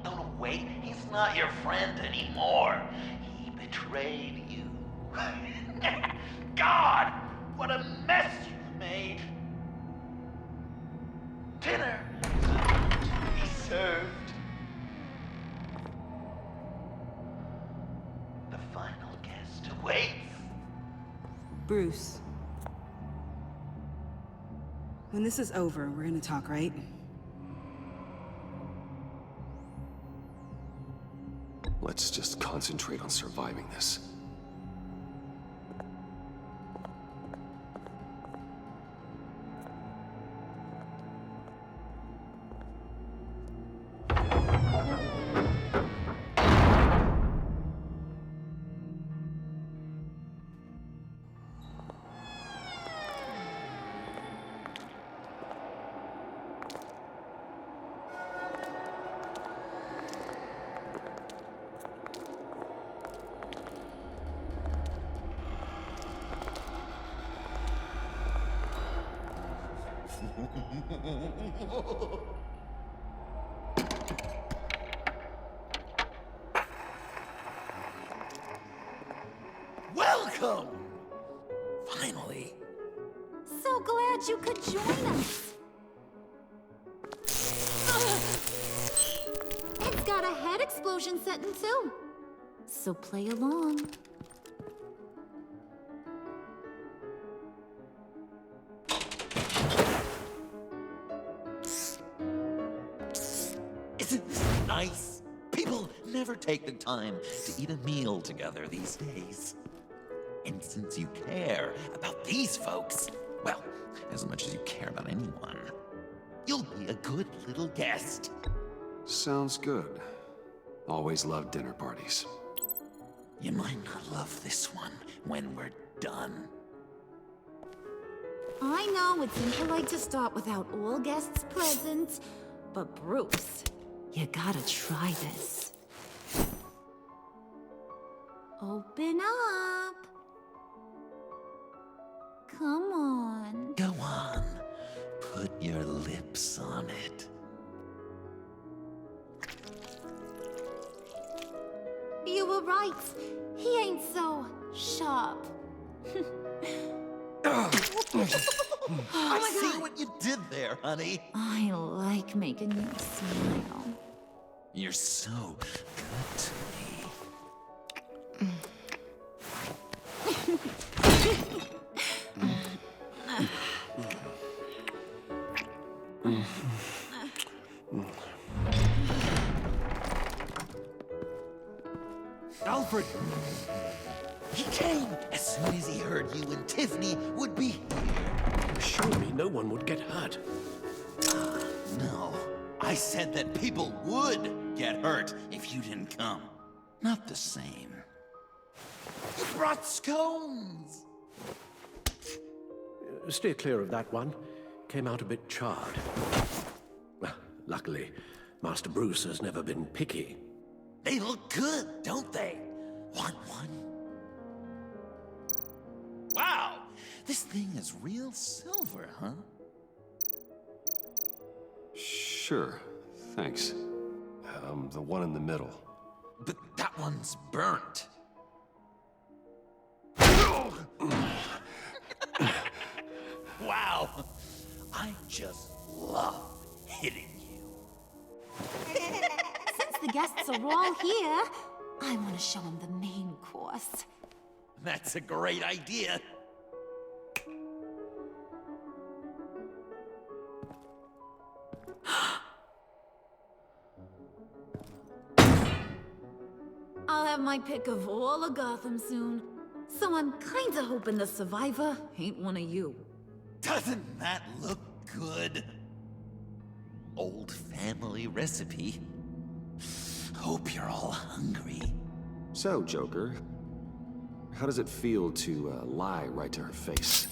No, wait. He's not your friend anymore. He betrayed you. God! What a mess you've made. Dinner is about to be served. The final guest awaits. Bruce. When this is over, we're gonna talk, right? Let's just concentrate on surviving this. Welcome! Finally. So glad you could join us. It's got a head motion setting too. So play along. Isn't this nice? People never take the time to eat a meal together these days. And since you care about these folks, well, as much as you care about anyone, you'll be a good little guest. Sounds good. Always loved dinner parties. You might not love this one when we're done. I know it's impolite to start without all guests present, but Bruce, you gotta try this. Open up. Come on. Go on. Put your lips on it. You were right. He ain't so sharp. I see what you did there, honey. I like making you smile. You're so good to me. Alfred! He came as soon as he heard you and Tiffany would be here. Assure me no one would get hurt. No, I said that people would get hurt if you didn't come. Not the same. You brought scones! Steer clear of that one. Came out a bit charred. Well, luckily, Master Bruce has never been picky. They look good, don't they? Want one? Wow! This thing is real silver, huh? Sure, thanks. The one in the middle. But that one's burnt. Wow! I just love hitting you. Since the guests are all here, I want to show them the main course. That's a great idea. I'll have my pick of all of Gotham soon, so I'm kinda hoping the survivor ain't one of you. Doesn't that look good? Old family recipe. Hope you're all hungry. So, Joker, how does it feel to lie right to her face?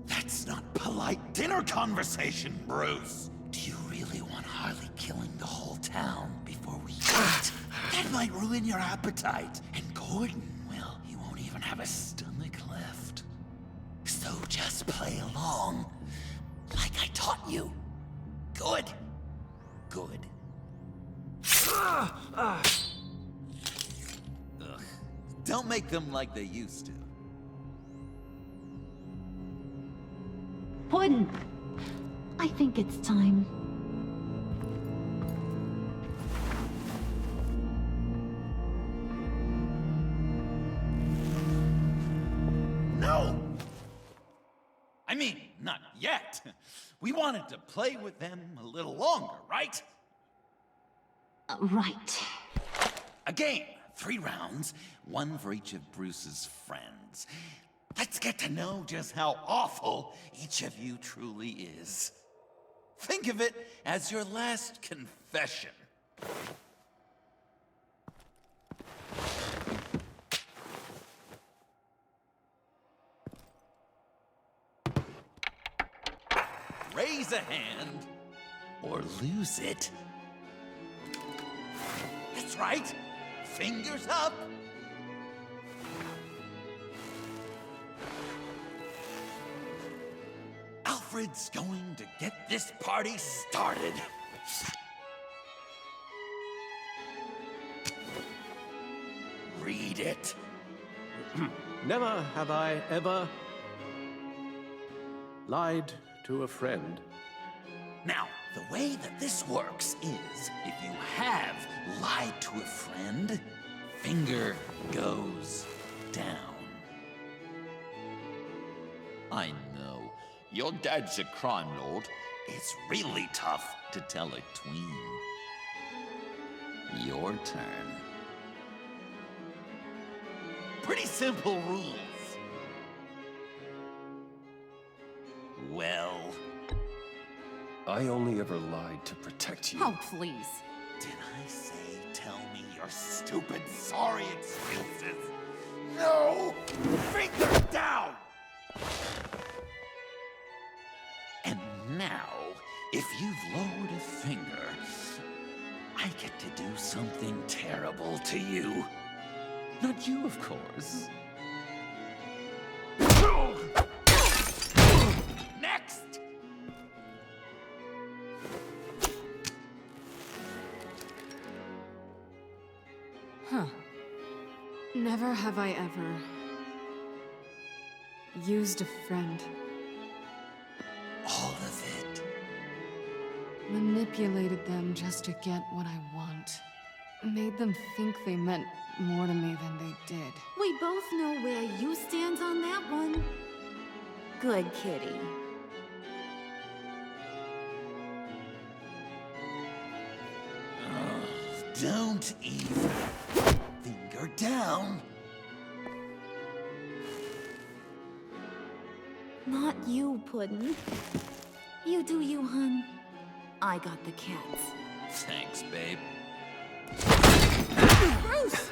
That's not polite dinner conversation, Bruce. Do you really want Harley killing the whole town before we eat? That might ruin your appetite. And Gordon, well, he won't even have a stomach left. So just play along, like I taught you. Good. Good. Ugh. Don't make them like they used to. Puddin', I think it's time. No! I mean, not yet. We wanted to play with them a little longer, right? Right. A game, 3 rounds, 1 for each of Bruce's friends. Let's get to know just how awful each of you truly is. Think of it as your last confession. Raise a hand, or lose it. That's right. Fingers up. Alfred's going to get this party started. Read it. Never have I ever lied to a friend. Now, The way that this works is, if you have lied to a friend, finger goes down. I know, your dad's a crime lord. It's really tough to tell a tween. Your turn. Pretty simple rules. Well... I only ever lied to protect you. Oh, please. Did I say tell me your stupid sorry excuses? No! Finger down! And now, if you've lowered a finger, I get to do something terrible to you. Not you, of course. Next! Huh. Never have I ever used a friend. All of it. Manipulated them just to get what I want. Made them think they meant more to me than they did. We both know where you stand on that one. Good kitty. Don't even finger down. Not you, Puddin'. You do you, hun. I got the cats. Thanks, babe. Bruce!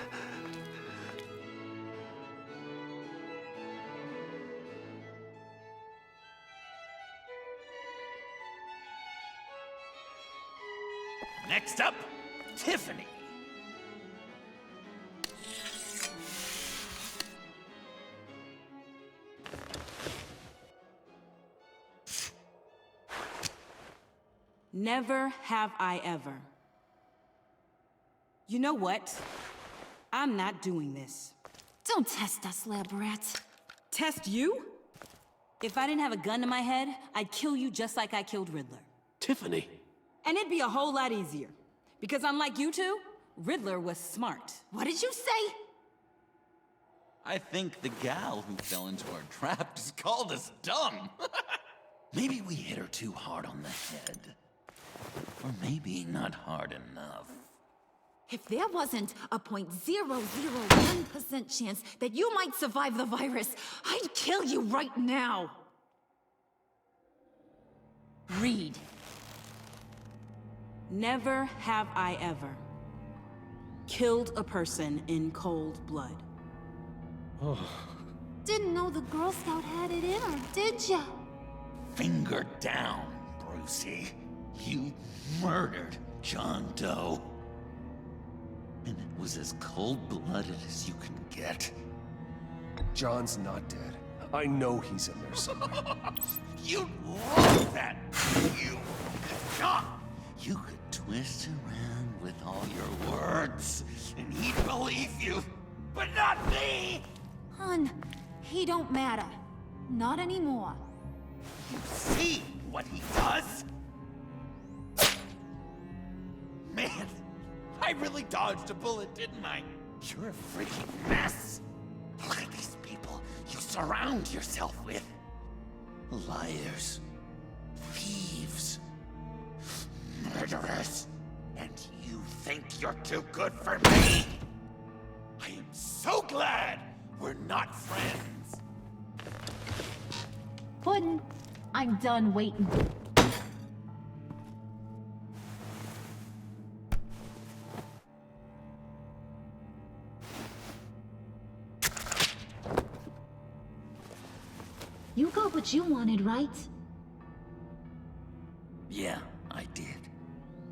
Next up, Tiffany. Never have I ever. You know what? I'm not doing this. Don't test us, lab rat. Test you? If I didn't have a gun to my head, I'd kill you just like I killed Riddler. Tiffany. And it'd be a whole lot easier. Because unlike you two, Riddler was smart. What did you say? I think the gal who fell into our trap just called us dumb. Maybe we hit her too hard on the head. Or maybe not hard enough. If there wasn't a 0.001% chance that you might survive the virus, I'd kill you right now. Read. Never have I ever killed a person in cold blood. Didn't know the Girl Scout had it in her, did ya? Finger down, Brucey. You murdered John Doe. And it was as cold-blooded as you can get. John's not dead. I know he's in there somewhere. You'd love that! You could not! You could twist around with all your words, and he'd believe you, but not me! Hun, he don't matter. Not anymore. You see what he does? Man, I really dodged a bullet, didn't I? You're a freaking mess. Look at these people you surround yourself with. Liars, thieves, murderers, and you think you're too good for me? I am so glad we're not friends. Puddin', I'm done waiting. You got what you wanted, right? Yeah, I did.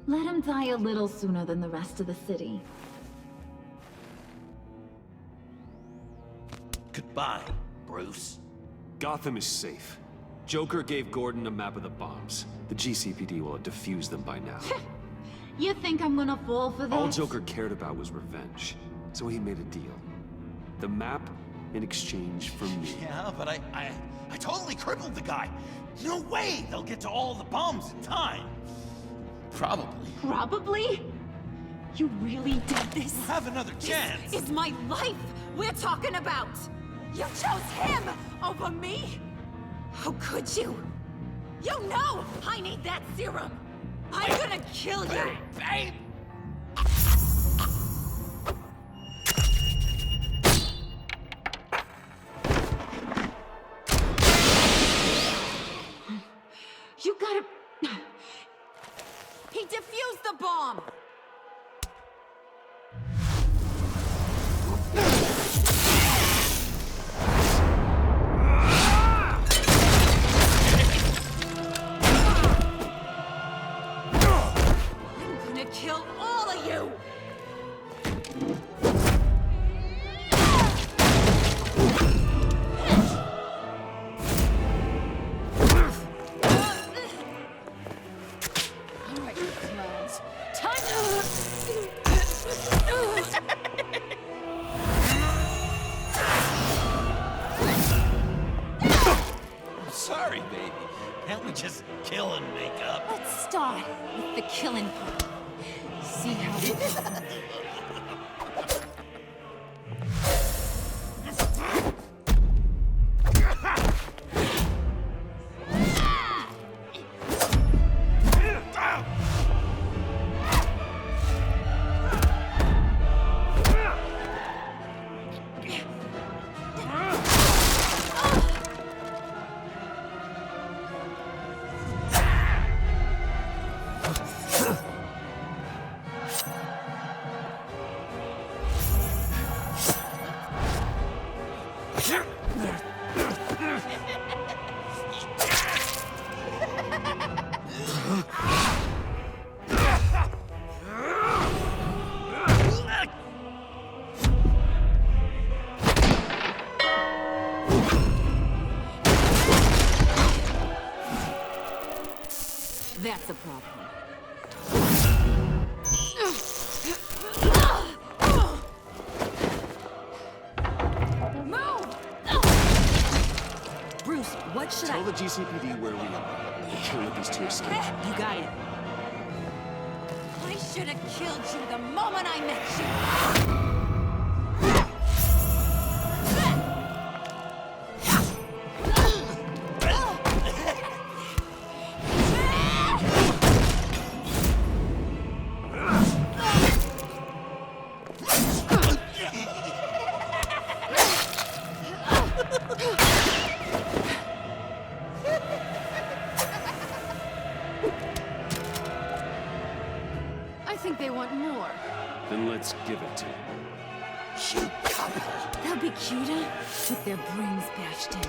Let him die a little sooner than the rest of the city. Goodbye, Bruce. Gotham is safe. Joker gave Gordon a map of the bombs. The GCPD will have defused them by now. You think I'm gonna fall for that? All Joker cared about was revenge, so he made a deal. The map in exchange for me. Yeah, but I totally crippled the guy. No way they'll get to all the bombs in time. Probably. Probably? You really did this? Have another chance. This is my life we're talking about! You chose him over me? How could you? You know I need that serum! I'm gonna kill you! Babe! You gotta... He defused the bomb! I'm gonna kill all of you! Alright, you clowns. Time to... Sorry, baby. Can't we just kill and make up? Let's start with the killing part. See how we do. That's a problem. Move! Bruce, what should Tell the GCPD where we are. We can't let these two escape. You got it. I should have killed you the moment I met you! I think they want more. Then let's give it to them. Cute couple. They'll be cuter with their brains bashed in.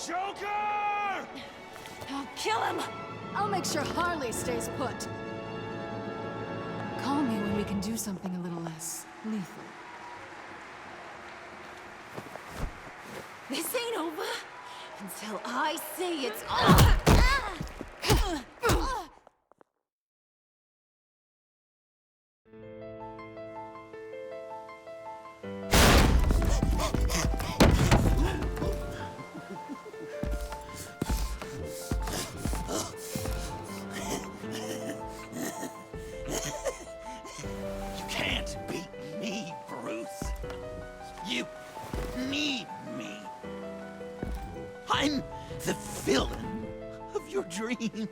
Joker! I'll kill him! I'll make sure Harley stays put. Call me when we can do something a little less lethal. This ain't over until I say it's over! You can't beat me, Bruce. You need me. I'm the villain of your dreams.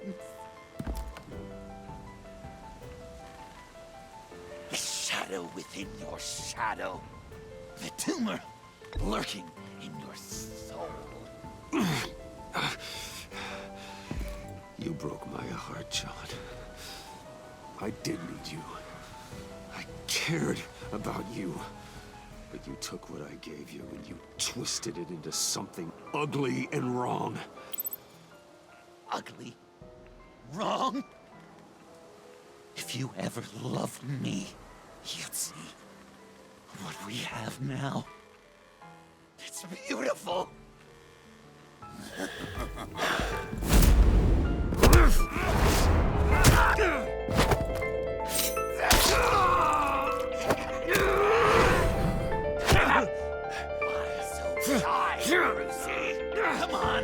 The shadow within your shadow. The tumor lurking in your soul. You broke my heart, John. I did need you. I cared about you. But you took what I gave you and you twisted it into something ugly and wrong. Ugly? Wrong? If you ever loved me, you'd see what we have now. It's beautiful. Why so shy, Brucey? Come on.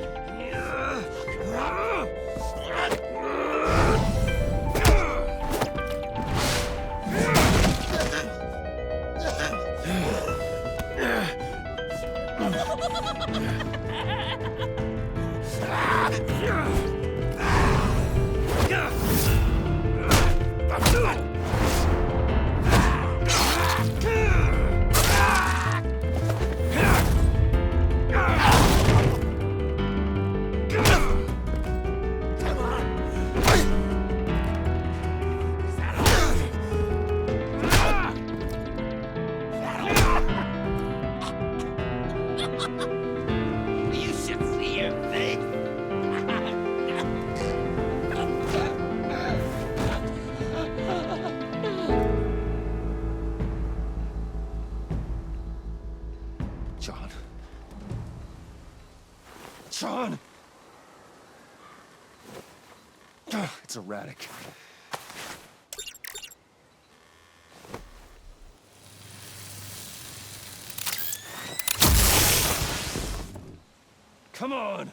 You should see your face. John. John! It's erratic. Come on!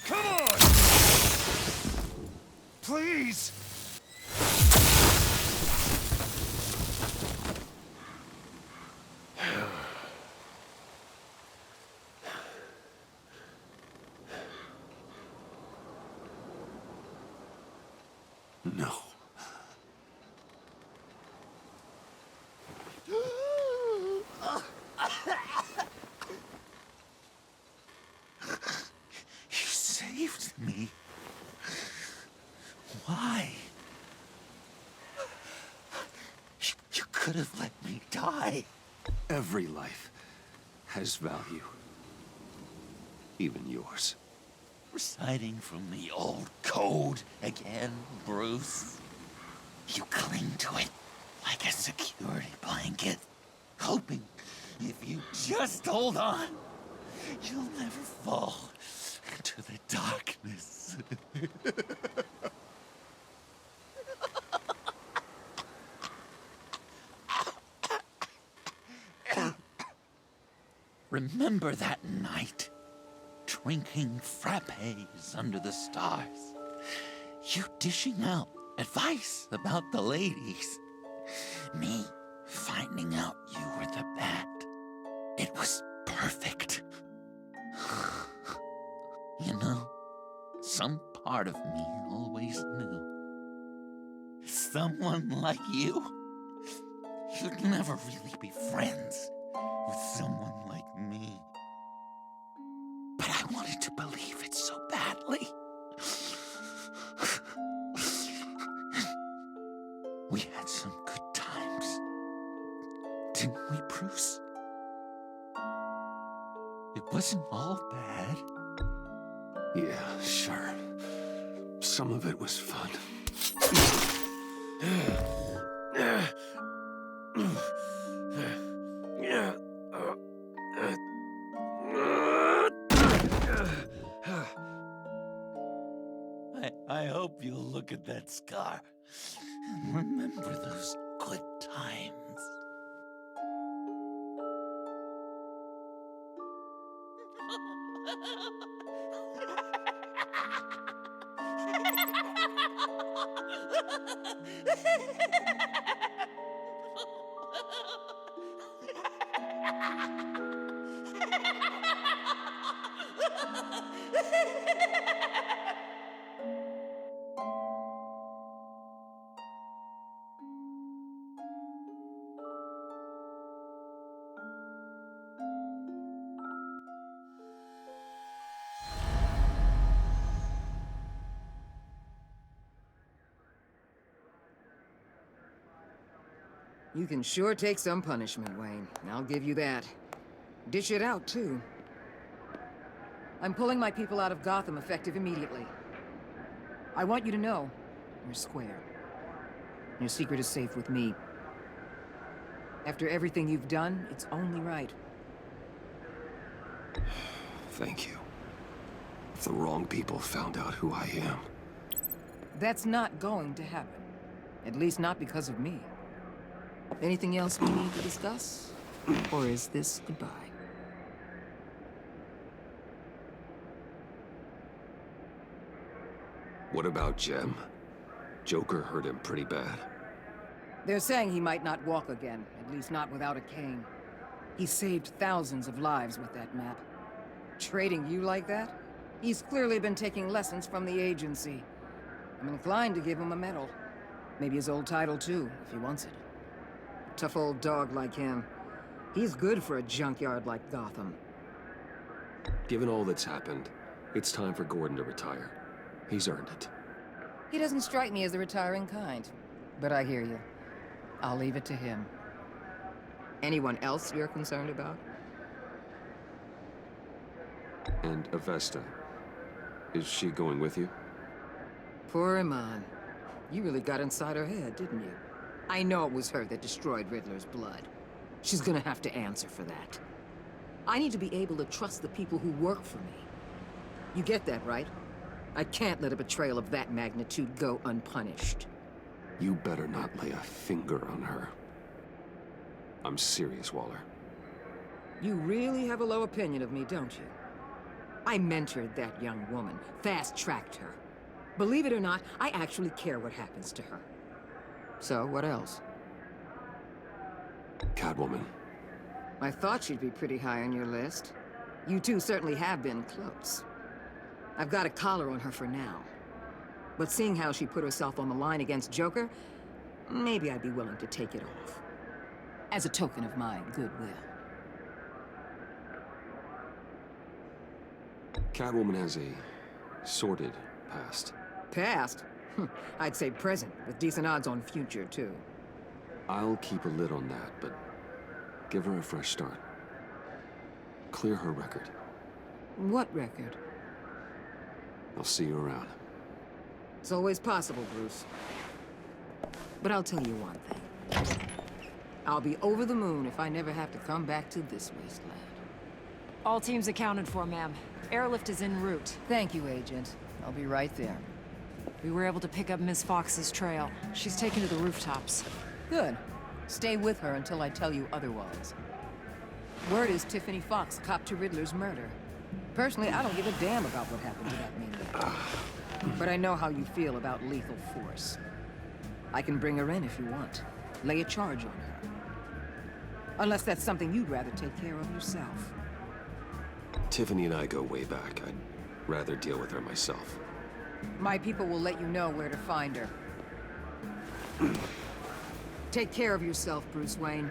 Come on! Please! No. You saved me. Why? You could have let me die. Every life has value. Even yours. Reciting from the old code again, Bruce. You cling to it like a security blanket, hoping if you just hold on, you'll never fall into the darkness. Remember that night? Drinking frappes under the stars. You dishing out advice about the ladies. Me finding out you were the bat. It was perfect. You know, some part of me always knew. Someone like you, you'd never really be friends with someone like me. But I wanted to believe it so badly. We had some good times, didn't we, Bruce? It wasn't all bad. Yeah, sure. Some of it was fun. I hope you'll look at that scar and remember those good times. You can sure take some punishment, Wayne. I'll give you that. Dish it out, too. I'm pulling my people out of Gotham effective immediately. I want you to know, you're square. Your secret is safe with me. After everything you've done, it's only right. Thank you. If the wrong people found out who I am. That's not going to happen. At least not because of me. Anything else we need to discuss? Or is this goodbye? What about Jem? Joker hurt him pretty bad. They're saying he might not walk again, at least not without a cane. He saved thousands of lives with that map. Trading you like that? He's clearly been taking lessons from the agency. I'm inclined to give him a medal. Maybe his old title too, if he wants it. A tough old dog like him. He's good for a junkyard like Gotham. Given all that's happened, it's time for Gordon to retire. He's earned it. He doesn't strike me as the retiring kind. But I hear you. I'll leave it to him. Anyone else you're concerned about? And Avesta. Is she going with you? Poor Iman. You really got inside her head, didn't you? I know it was her that destroyed Riddler's blood. She's gonna have to answer for that. I need to be able to trust the people who work for me. You get that, right? I can't let a betrayal of that magnitude go unpunished. You better not lay a finger on her. I'm serious, Waller. You really have a low opinion of me, don't you? I mentored that young woman, fast-tracked her. Believe it or not, I actually care what happens to her. So, what else? Catwoman. I thought she'd be pretty high on your list. You two certainly have been close. I've got a collar on her for now. But seeing how she put herself on the line against Joker, maybe I'd be willing to take it off. As a token of my goodwill. Catwoman has a sordid past. Past? I'd say present, with decent odds on future, too. I'll keep a lid on that, but give her a fresh start. Clear her record. What record? I'll see you around. It's always possible, Bruce. But I'll tell you one thing. I'll be over the moon if I never have to come back to this wasteland. All teams accounted for, ma'am. Airlift is en route. Thank you, Agent. I'll be right there. We were able to pick up Miss Fox's trail. She's taken to the rooftops. Good. Stay with her until I tell you otherwise. Word is Tiffany Fox copped to Riddler's murder. Personally, I don't give a damn about what happened to that maniac. But I know how you feel about lethal force. I can bring her in if you want. Lay a charge on her. Unless that's something you'd rather take care of yourself. Tiffany and I go way back. I'd rather deal with her myself. My people will let you know where to find her. Take care of yourself, Bruce Wayne.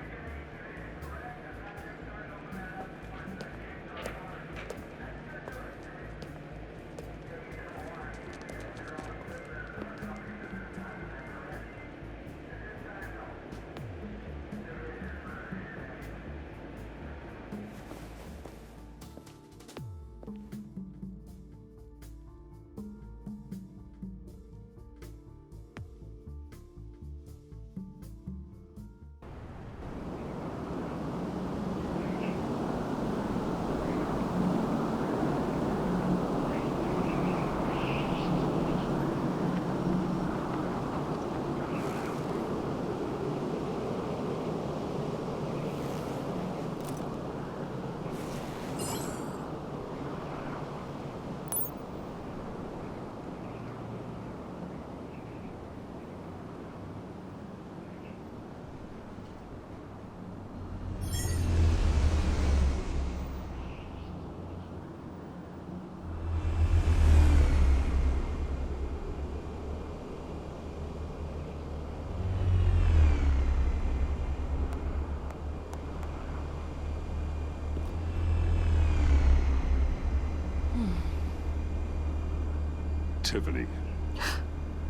Tiffany,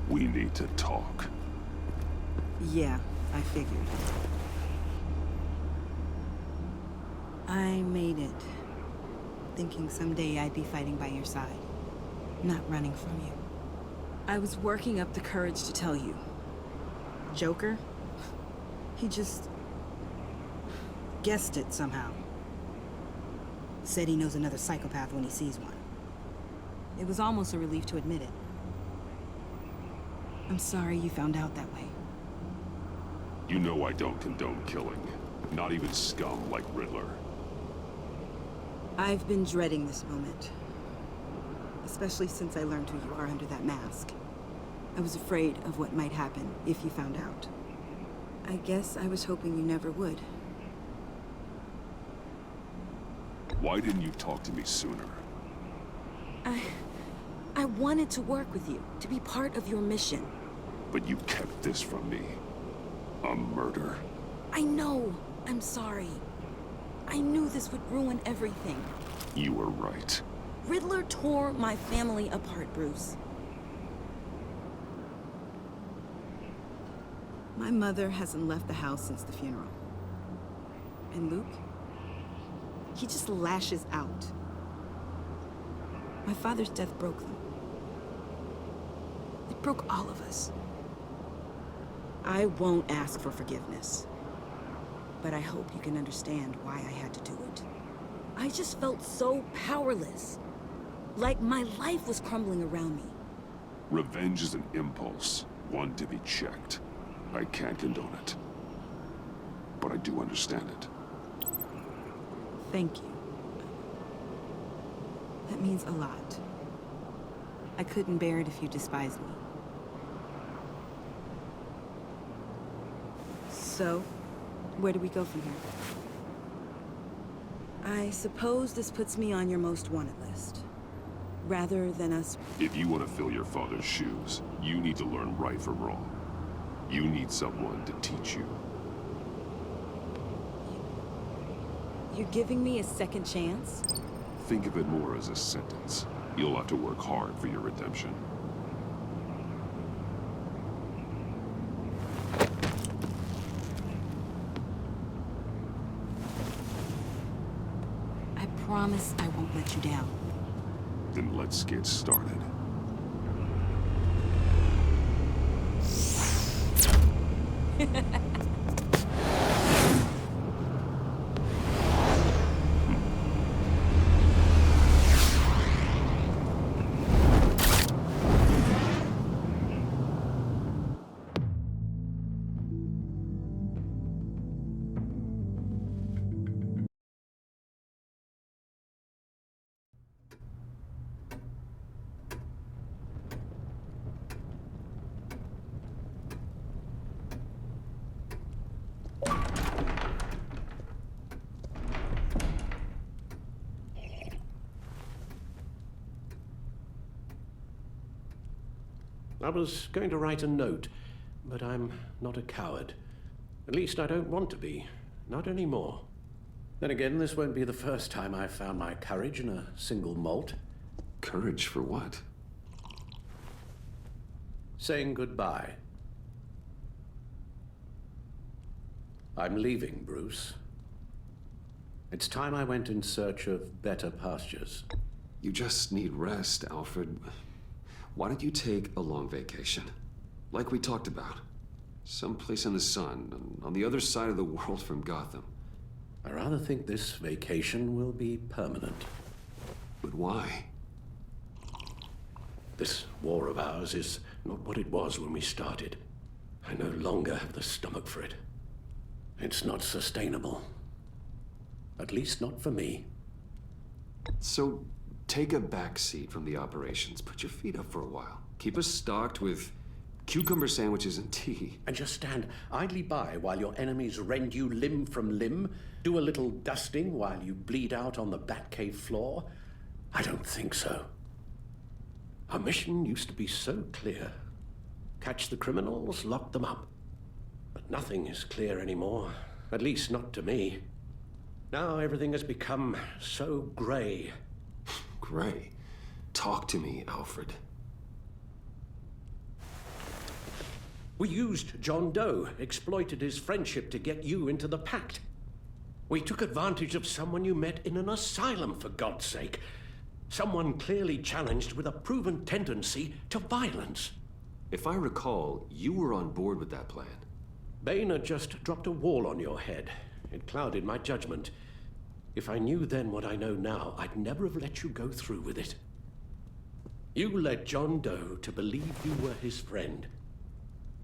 we need to talk. Yeah, I figured. I made it, thinking someday I'd be fighting by your side, not running from you. I was working up the courage to tell you. Joker? He just guessed it somehow. Said he knows another psychopath when he sees one. It was almost a relief to admit it. I'm sorry you found out that way. You know I don't condone killing. Not even scum like Riddler. I've been dreading this moment. Especially since I learned who you are under that mask. I was afraid of what might happen if you found out. I guess I was hoping you never would. Why didn't you talk to me sooner? I wanted to work with you, to be part of your mission. But you kept this from me. A murder. I know. I'm sorry. I knew this would ruin everything. You were right. Riddler tore my family apart, Bruce. My mother hasn't left the house since the funeral. And Luke? He just lashes out. My father's death broke them. It broke all of us. I won't ask for forgiveness. But I hope you can understand why I had to do it. I just felt so powerless. Like my life was crumbling around me. Revenge is an impulse, one to be checked. I can't condone it. But I do understand it. Thank you. That means a lot. I couldn't bear it if you despised me. So, where do we go from here? I suppose this puts me on your most wanted list. Rather than us... If you want to fill your father's shoes, you need to learn right from wrong. You need someone to teach you. You're giving me a second chance? Think of it more as a sentence. You'll have to work hard for your redemption. I promise I won't let you down. Then let's get started. I was going to write a note, but I'm not a coward. At least I don't want to be. Not anymore. Then again, this won't be the first time I've found my courage in a single malt. Courage for what? Saying goodbye. I'm leaving, Bruce. It's time I went in search of better pastures. You just need rest, Alfred. Why don't you take a long vacation? Like we talked about. Someplace in the sun, on the other side of the world from Gotham. I rather think this vacation will be permanent. But why? This war of ours is not what it was when we started. I no longer have the stomach for it. It's not sustainable. At least not for me. So, take a back seat from the operations. Put your feet up for a while. Keep us stocked with cucumber sandwiches and tea. And just stand idly by while your enemies rend you limb from limb? Do a little dusting while you bleed out on the Batcave floor? I don't think so. Our mission used to be so clear. Catch the criminals, lock them up. But nothing is clear anymore. At least not to me. Now everything has become so gray. Gray? Talk to me, Alfred. We used John Doe, exploited his friendship to get you into the pact. We took advantage of someone you met in an asylum, for God's sake. Someone clearly challenged with a proven tendency to violence. If I recall, you were on board with that plan. Boehner just dropped a wall on your head. It clouded my judgment. If I knew then what I know now, I'd never have let you go through with it. You led John Doe to believe you were his friend.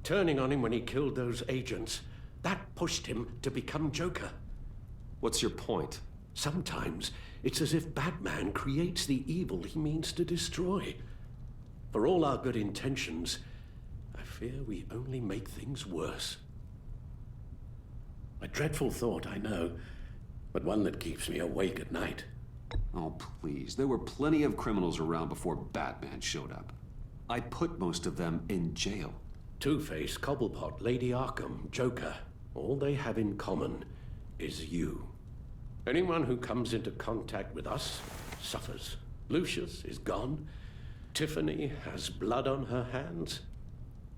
Turning on him when he killed those agents, that pushed him to become Joker. What's your point? Sometimes it's as if Batman creates the evil he means to destroy. For all our good intentions, I fear we only make things worse. A dreadful thought, I know, but one that keeps me awake at night. Oh, please. There were plenty of criminals around before Batman showed up. I put most of them in jail. Two-Face, Cobblepot, Lady Arkham, Joker, all they have in common is you. Anyone who comes into contact with us suffers. Lucius is gone. Tiffany has blood on her hands.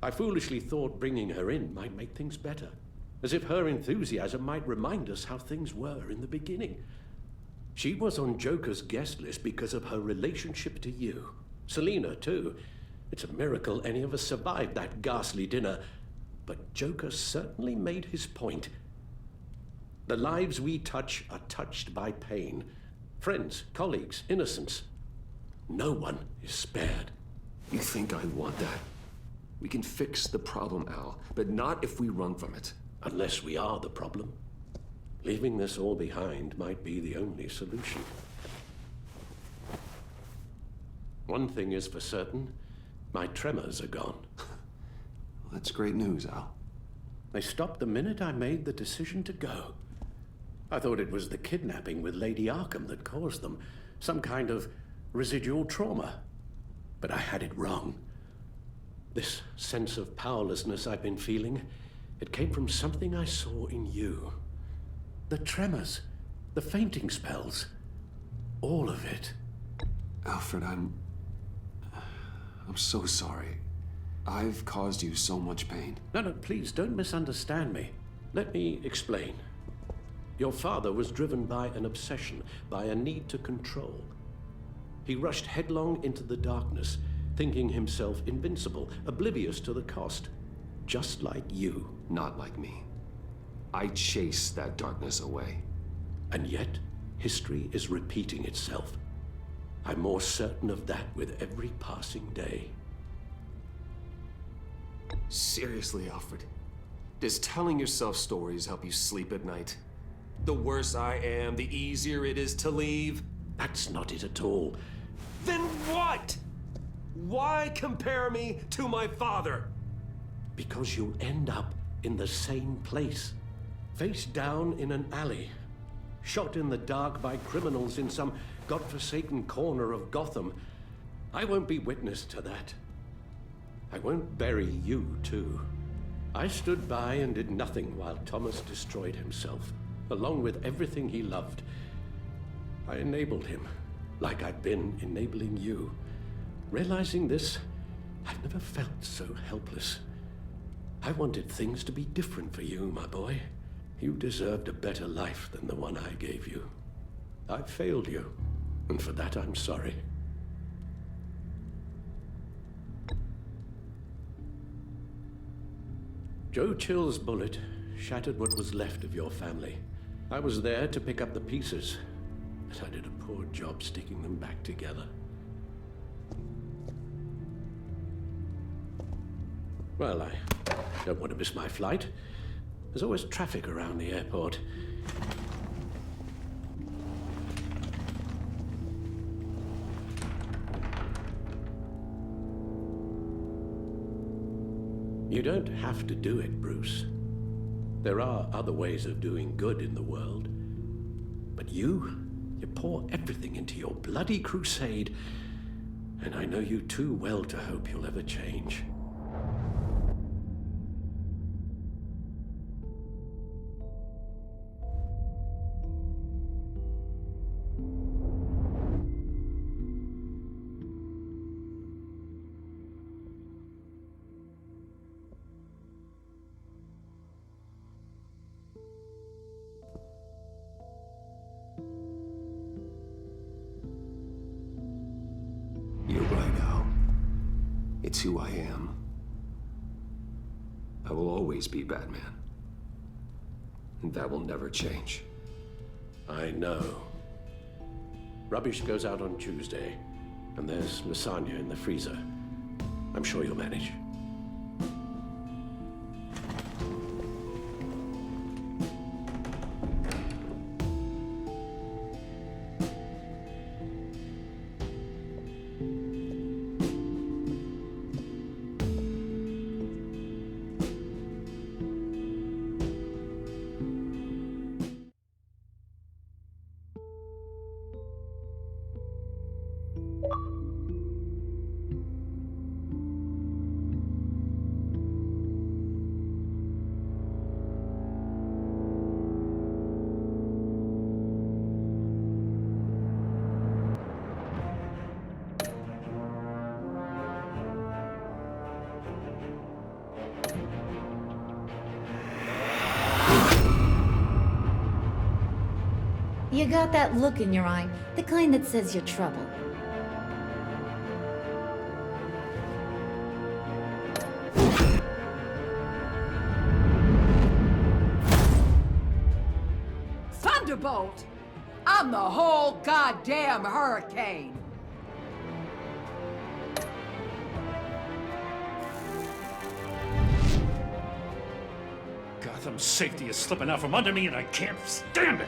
I foolishly thought bringing her in might make things better, as if her enthusiasm might remind us how things were in the beginning. She was on Joker's guest list because of her relationship to you. Selina, too. It's a miracle any of us survived that ghastly dinner. But Joker certainly made his point. The lives we touch are touched by pain. Friends, colleagues, innocents. No one is spared. You think I want that? We can fix the problem, Al, but not if we run from it. Unless we are the problem. Leaving this all behind might be the only solution. One thing is for certain, my tremors are gone. Well, that's great news, Al. They stopped the minute I made the decision to go. I thought it was the kidnapping with Lady Arkham that caused them, some kind of residual trauma. But I had it wrong. This sense of powerlessness I've been feeling, it came from something I saw in you. The tremors, the fainting spells, all of it. Alfred, I'm so sorry. I've caused you so much pain. No, please don't misunderstand me. Let me explain. Your father was driven by an obsession, by a need to control. He rushed headlong into the darkness, thinking himself invincible, oblivious to the cost. Just like you. Not like me. I chase that darkness away. And yet, history is repeating itself. I'm more certain of that with every passing day. Seriously, Alfred? Does telling yourself stories help you sleep at night? The worse I am, the easier it is to leave? That's not it at all. Then what? Why compare me to my father? Because you'll end up in the same place. Face down in an alley. Shot in the dark by criminals in some godforsaken corner of Gotham. I won't be witness to that. I won't bury you, too. I stood by and did nothing while Thomas destroyed himself, along with everything he loved. I enabled him, like I'd been enabling you. Realizing this, I've never felt so helpless. I wanted things to be different for you, my boy. You deserved a better life than the one I gave you. I failed you, and for that I'm sorry. Joe Chill's bullet shattered what was left of your family. I was there to pick up the pieces, but I did a poor job sticking them back together. Well, I don't want to miss my flight. There's always traffic around the airport. You don't have to do it, Bruce. There are other ways of doing good in the world. But you pour everything into your bloody crusade, and I know you too well to hope you'll ever change. You're right, Al. It's who I am. I will always be Batman. And that will never change. I know. Rubbish goes out on Tuesday, and there's lasagna in the freezer. I'm sure you'll manage. You got that look in your eye, the kind that says you're trouble. Thunderbolt! I'm the whole goddamn hurricane! Gotham's safety is slipping out from under me and I can't stand it!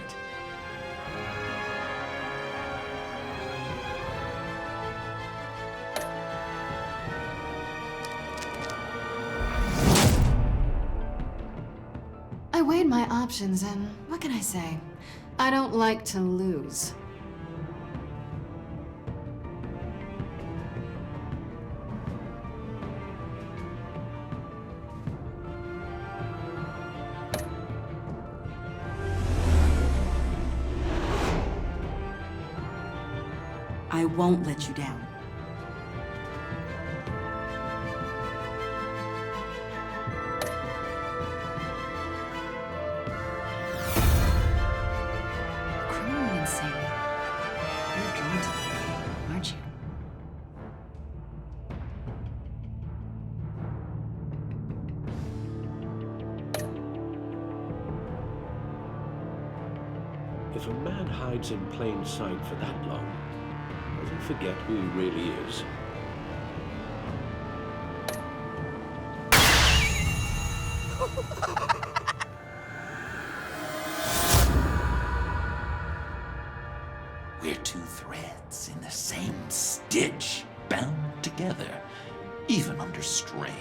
I weighed my options, and what can I say? I don't like to lose. I won't let you down. Criminally insane. You're drawn to me, aren't you? If a man hides in plain sight for that long, does he forget who he really is? We're two threads in the same stitch, bound together, even under strain.